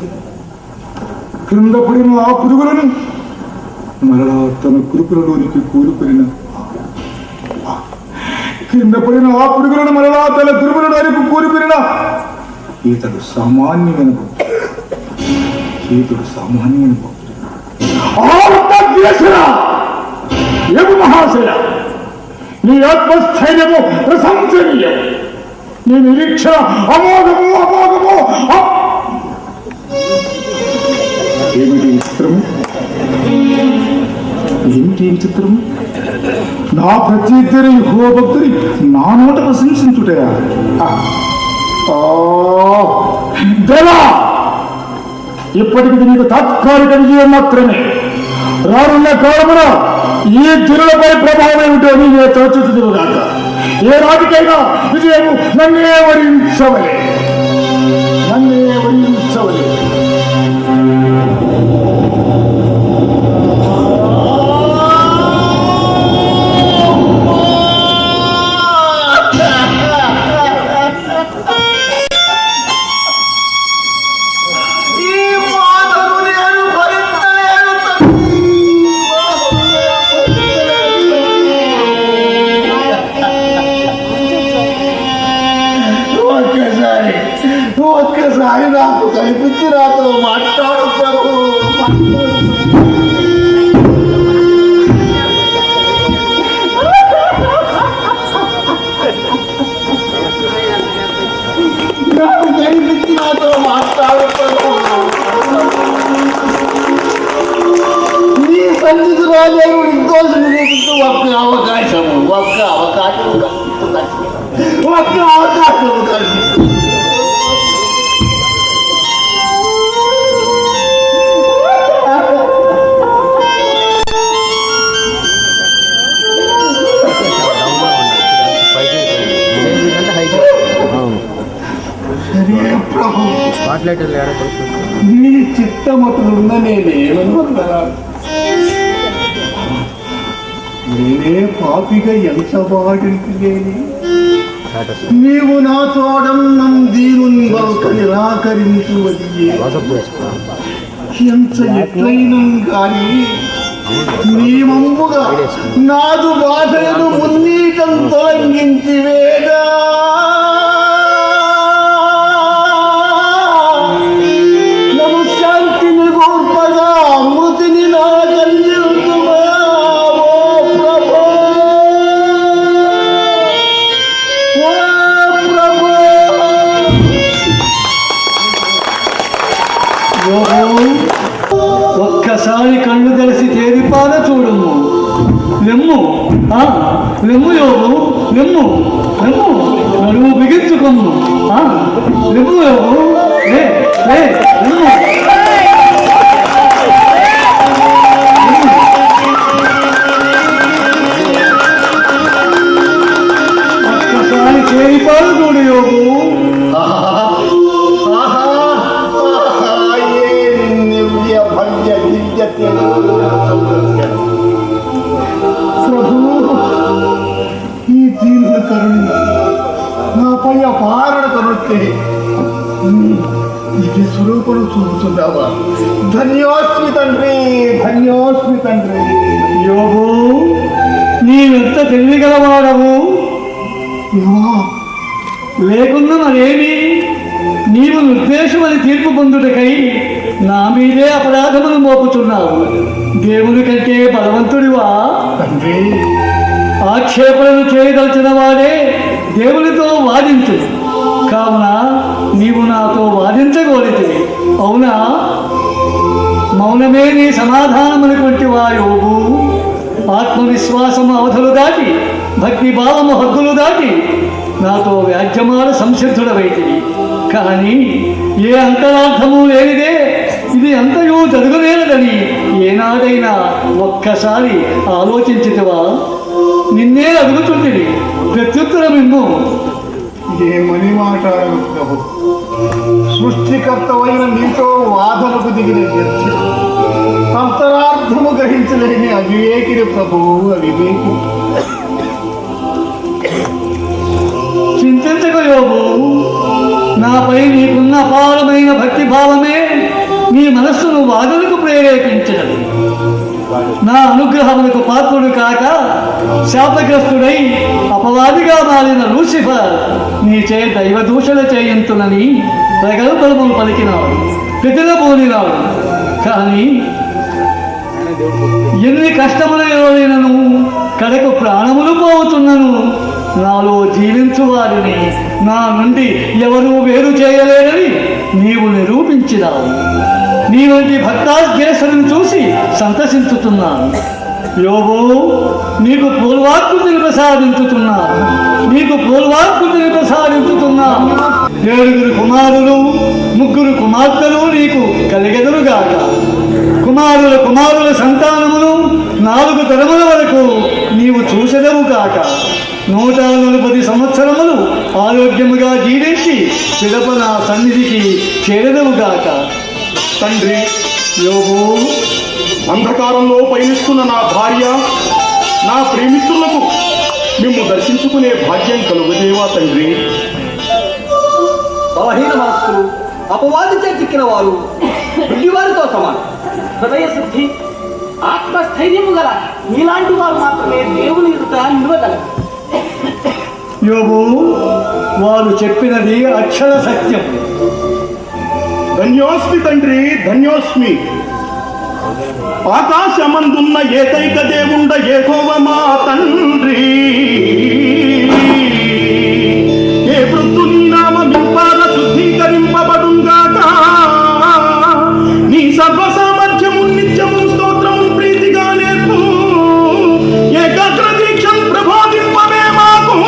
క్రింద పడిన ఆ పురుగులను మరలా తన కురుపులలోనికి కూరుకురిన కింద పడిన ఆ పురుగులను మరలా తన కురుపులలోనికి కూరుకురిన ఈతడు సామాన్యమైన భక్తుడు. ఈతడు సామాన్యమైన భక్తుడు. ఏమి మహాశయ, నీ ఆత్మస్థైర్యము ప్రశంసనీయం. నీ నిరీక్షణ అమోఘము, అమోఘము. ఏమిటి విచిత్రము, ఏమిటి విచిత్రము? నా ప్రత్యేకమైన యెహోవా భక్తుని నా నోట ప్రశంసించుటయా? దేవా, ఇప్పటికి నీకు తాత్కాలిక విజయం మాత్రమే. రానున్న కాలమున ఈ జనులపై ప్రభావం ఏమిటో నీవే తోచుతుగాక. ఏ నాటికైనా విజయము నన్నే వరించవలే, నన్నే వరించవలే. ఒక్కసారి నాకు కనిపించి నాతో మాట్లాడు ప్రభు. నాకు కనిపించి నాతో మాట్లాడు ప్రభు. నీ సన్నిధిలో నేను నిర్దోషం చేస్తూ ఒక్క అవకాశము కనిపిస్తుంది. నీ చిత్తమతులున్న నేనే పాపిగా ఎంత బాధించలేని నీవు నా తోడన్నం దీనుని నిరాకరించు. ఎంత ఎట్లయినం కానీ నీ మమ్ముగా నాదు బాధలను మున్నీటం తొలగించి వేగా ఒక్కసారి కళ్ళు తెరిసి తేరిపాల చూడము. లెమ్ము, లెమ్ము యోగు, లెమ్ము, లెమ్ము, నడుము బిగించుకొమ్ము. లెమ్ము యోగు, లెమ్ము. ఒక్కసారి తేరిపాల చూడు యోగు. ఈ దీనుల కరుణ నాపై అపారణ కరుణే దివ్య స్వరూపుడు చూపుతున్నావా? ధన్యోస్మి తండ్రి, ధన్యోస్మి తండ్రి. యోగు, నీవెంత తెలివిగలవాడవు. లేకున్నా మరేమి నీవు నిర్దేశమని తీర్పు పొందుటకై నా మీదే అపరాధములు మోపుతున్నావు. దేవుని కంటే బలవంతుడివా? తండ్రి, ఆక్షేపణలు చేయదలిచిన వాడే దేవునితో వాదించు. కావున నీవు నాతో వాదించగోరితివి, అవునా? మౌనమే నీ సమాధానమనుకుంటి వా యోగు? ఆత్మవిశ్వాసము అవధులు దాటి, భక్తి భావము హద్దులు దాటి నాతో వ్యాజ్యమాన సంసిద్ధుడవైతివి. కానీ ఏ అంతరార్థము లేనిదే ఇది అంతయు జరుగునేలదని ఏనాడైనా ఒక్కసారి ఆలోచించితివా? నిన్నే అడుగుతుంటివి, ప్రత్యుత్తరమిమ్ము. ఏమని మాట్లాడను ప్రభు? సృష్టికర్తవైన నీతో వాదనకు దిగిన వ్యక్తి అంతరార్థము గ్రహించలేని అవివేకిని ప్రభువు, అవివేకి. చింతించక యోగు, నాపై నీకున్న అపారమైన భక్తి భావమే నీ మనస్సును వాదనకు ప్రేరేపించినది. నా అనుగ్రహములకు పాత్రుడు కాక శాపగ్రస్తుడై అపవాదిగా మారిన లూసిఫర్ నీచే దైవదూషణ చేయించునని ప్రగల్భములు పలికినాడు, ప్రతినబోనినాడు. కానీ ఎన్ని కష్టములు ఎవరైనను కడకు ప్రాణములు పోతున్నను నాలో జీవించు వారిని నా నుండి ఎవరూ వేరు చేయలేరని నీవు నిరూపించినావు. నీ వంటి భక్తాగ్రేసరుని చూసి సంతసించుతున్నాను. యోగో, నీకు పూర్వాకృతిని ప్రసాదించుతున్నాను, నీకు పూర్వాకృతిని ప్రసాదించుతున్నాను. 7 కుమారులు 3 కుమార్తెలు నీకు కలిగెదరుగాక. కుమారుల సంతానమును 4 తరముల వరకు నీవు చూసెదవు కాక. 140 సంవత్సరములు ఆరోగ్యముగా జీవించి పిదప నా సన్నిధికి చేరదవుగాక. తండ్రి, యోగు, అంధకారంలో పయనిస్తున్న నా భార్య, నా ప్రేమితులకు మిమ్ము దర్శించుకునే భాగ్యం కలుగుదేవా తండ్రి. బలహీన మనస్కులు, అపవాదితే చిక్కిన వారు వారితో సమానం. హృదయ శుద్ధి, ఆత్మస్థైర్యము గల మీలాంటి వారు మాత్రమే దేవుని ఎదుట నిలవగలరు. యోగు, వారు చెప్పినది అక్షర సత్యం. ధన్యోస్మి తండ్రి, ధన్యోస్మి. ఆకాశమందున్న ఏకైక దేవుండ యెహోవా మా తండ్రి. ఏ వృద్ధు నీ నామమింపాల శుద్ధీకరింపబడుగాక. నీ సర్వ సామర్థ్యము నిత్యము స్తోత్రము ప్రీతిగా నేర్పు. ఏకాగ్ర దీక్షం ప్రబోధింపమే మాకు.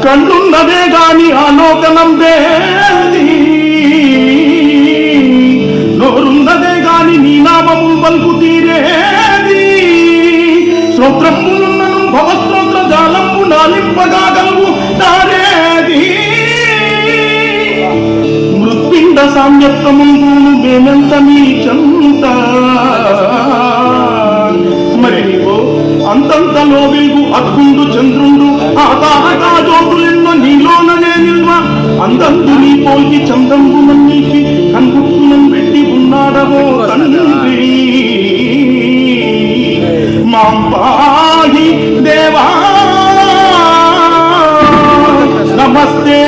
కన్నున్నదే గాని ఆలోకనంబేది, నోరున్నదే గాని నీ నామము పలుకు తీరేది. స్తోత్రములున్నను భవస్తోత్ర జాలంపు నాలింపగా గలవు దారేది. మృత్పిండ సామ్యత్వమును మేమెంత నీ చెంత. మరి నీవు అంతంతలో వెలుగు అద్భుండు చంద్రుండు ఆ తారకా జ్యోతులెన్నో నీలోననే నిల్వ. అందందు నీ పోల్కి చంద్రంబు మన్నీకి కన్గుట్టునం పెట్టి ఉన్నాడవో తండ్రి. మాం పాహి దేవా నమస్తే.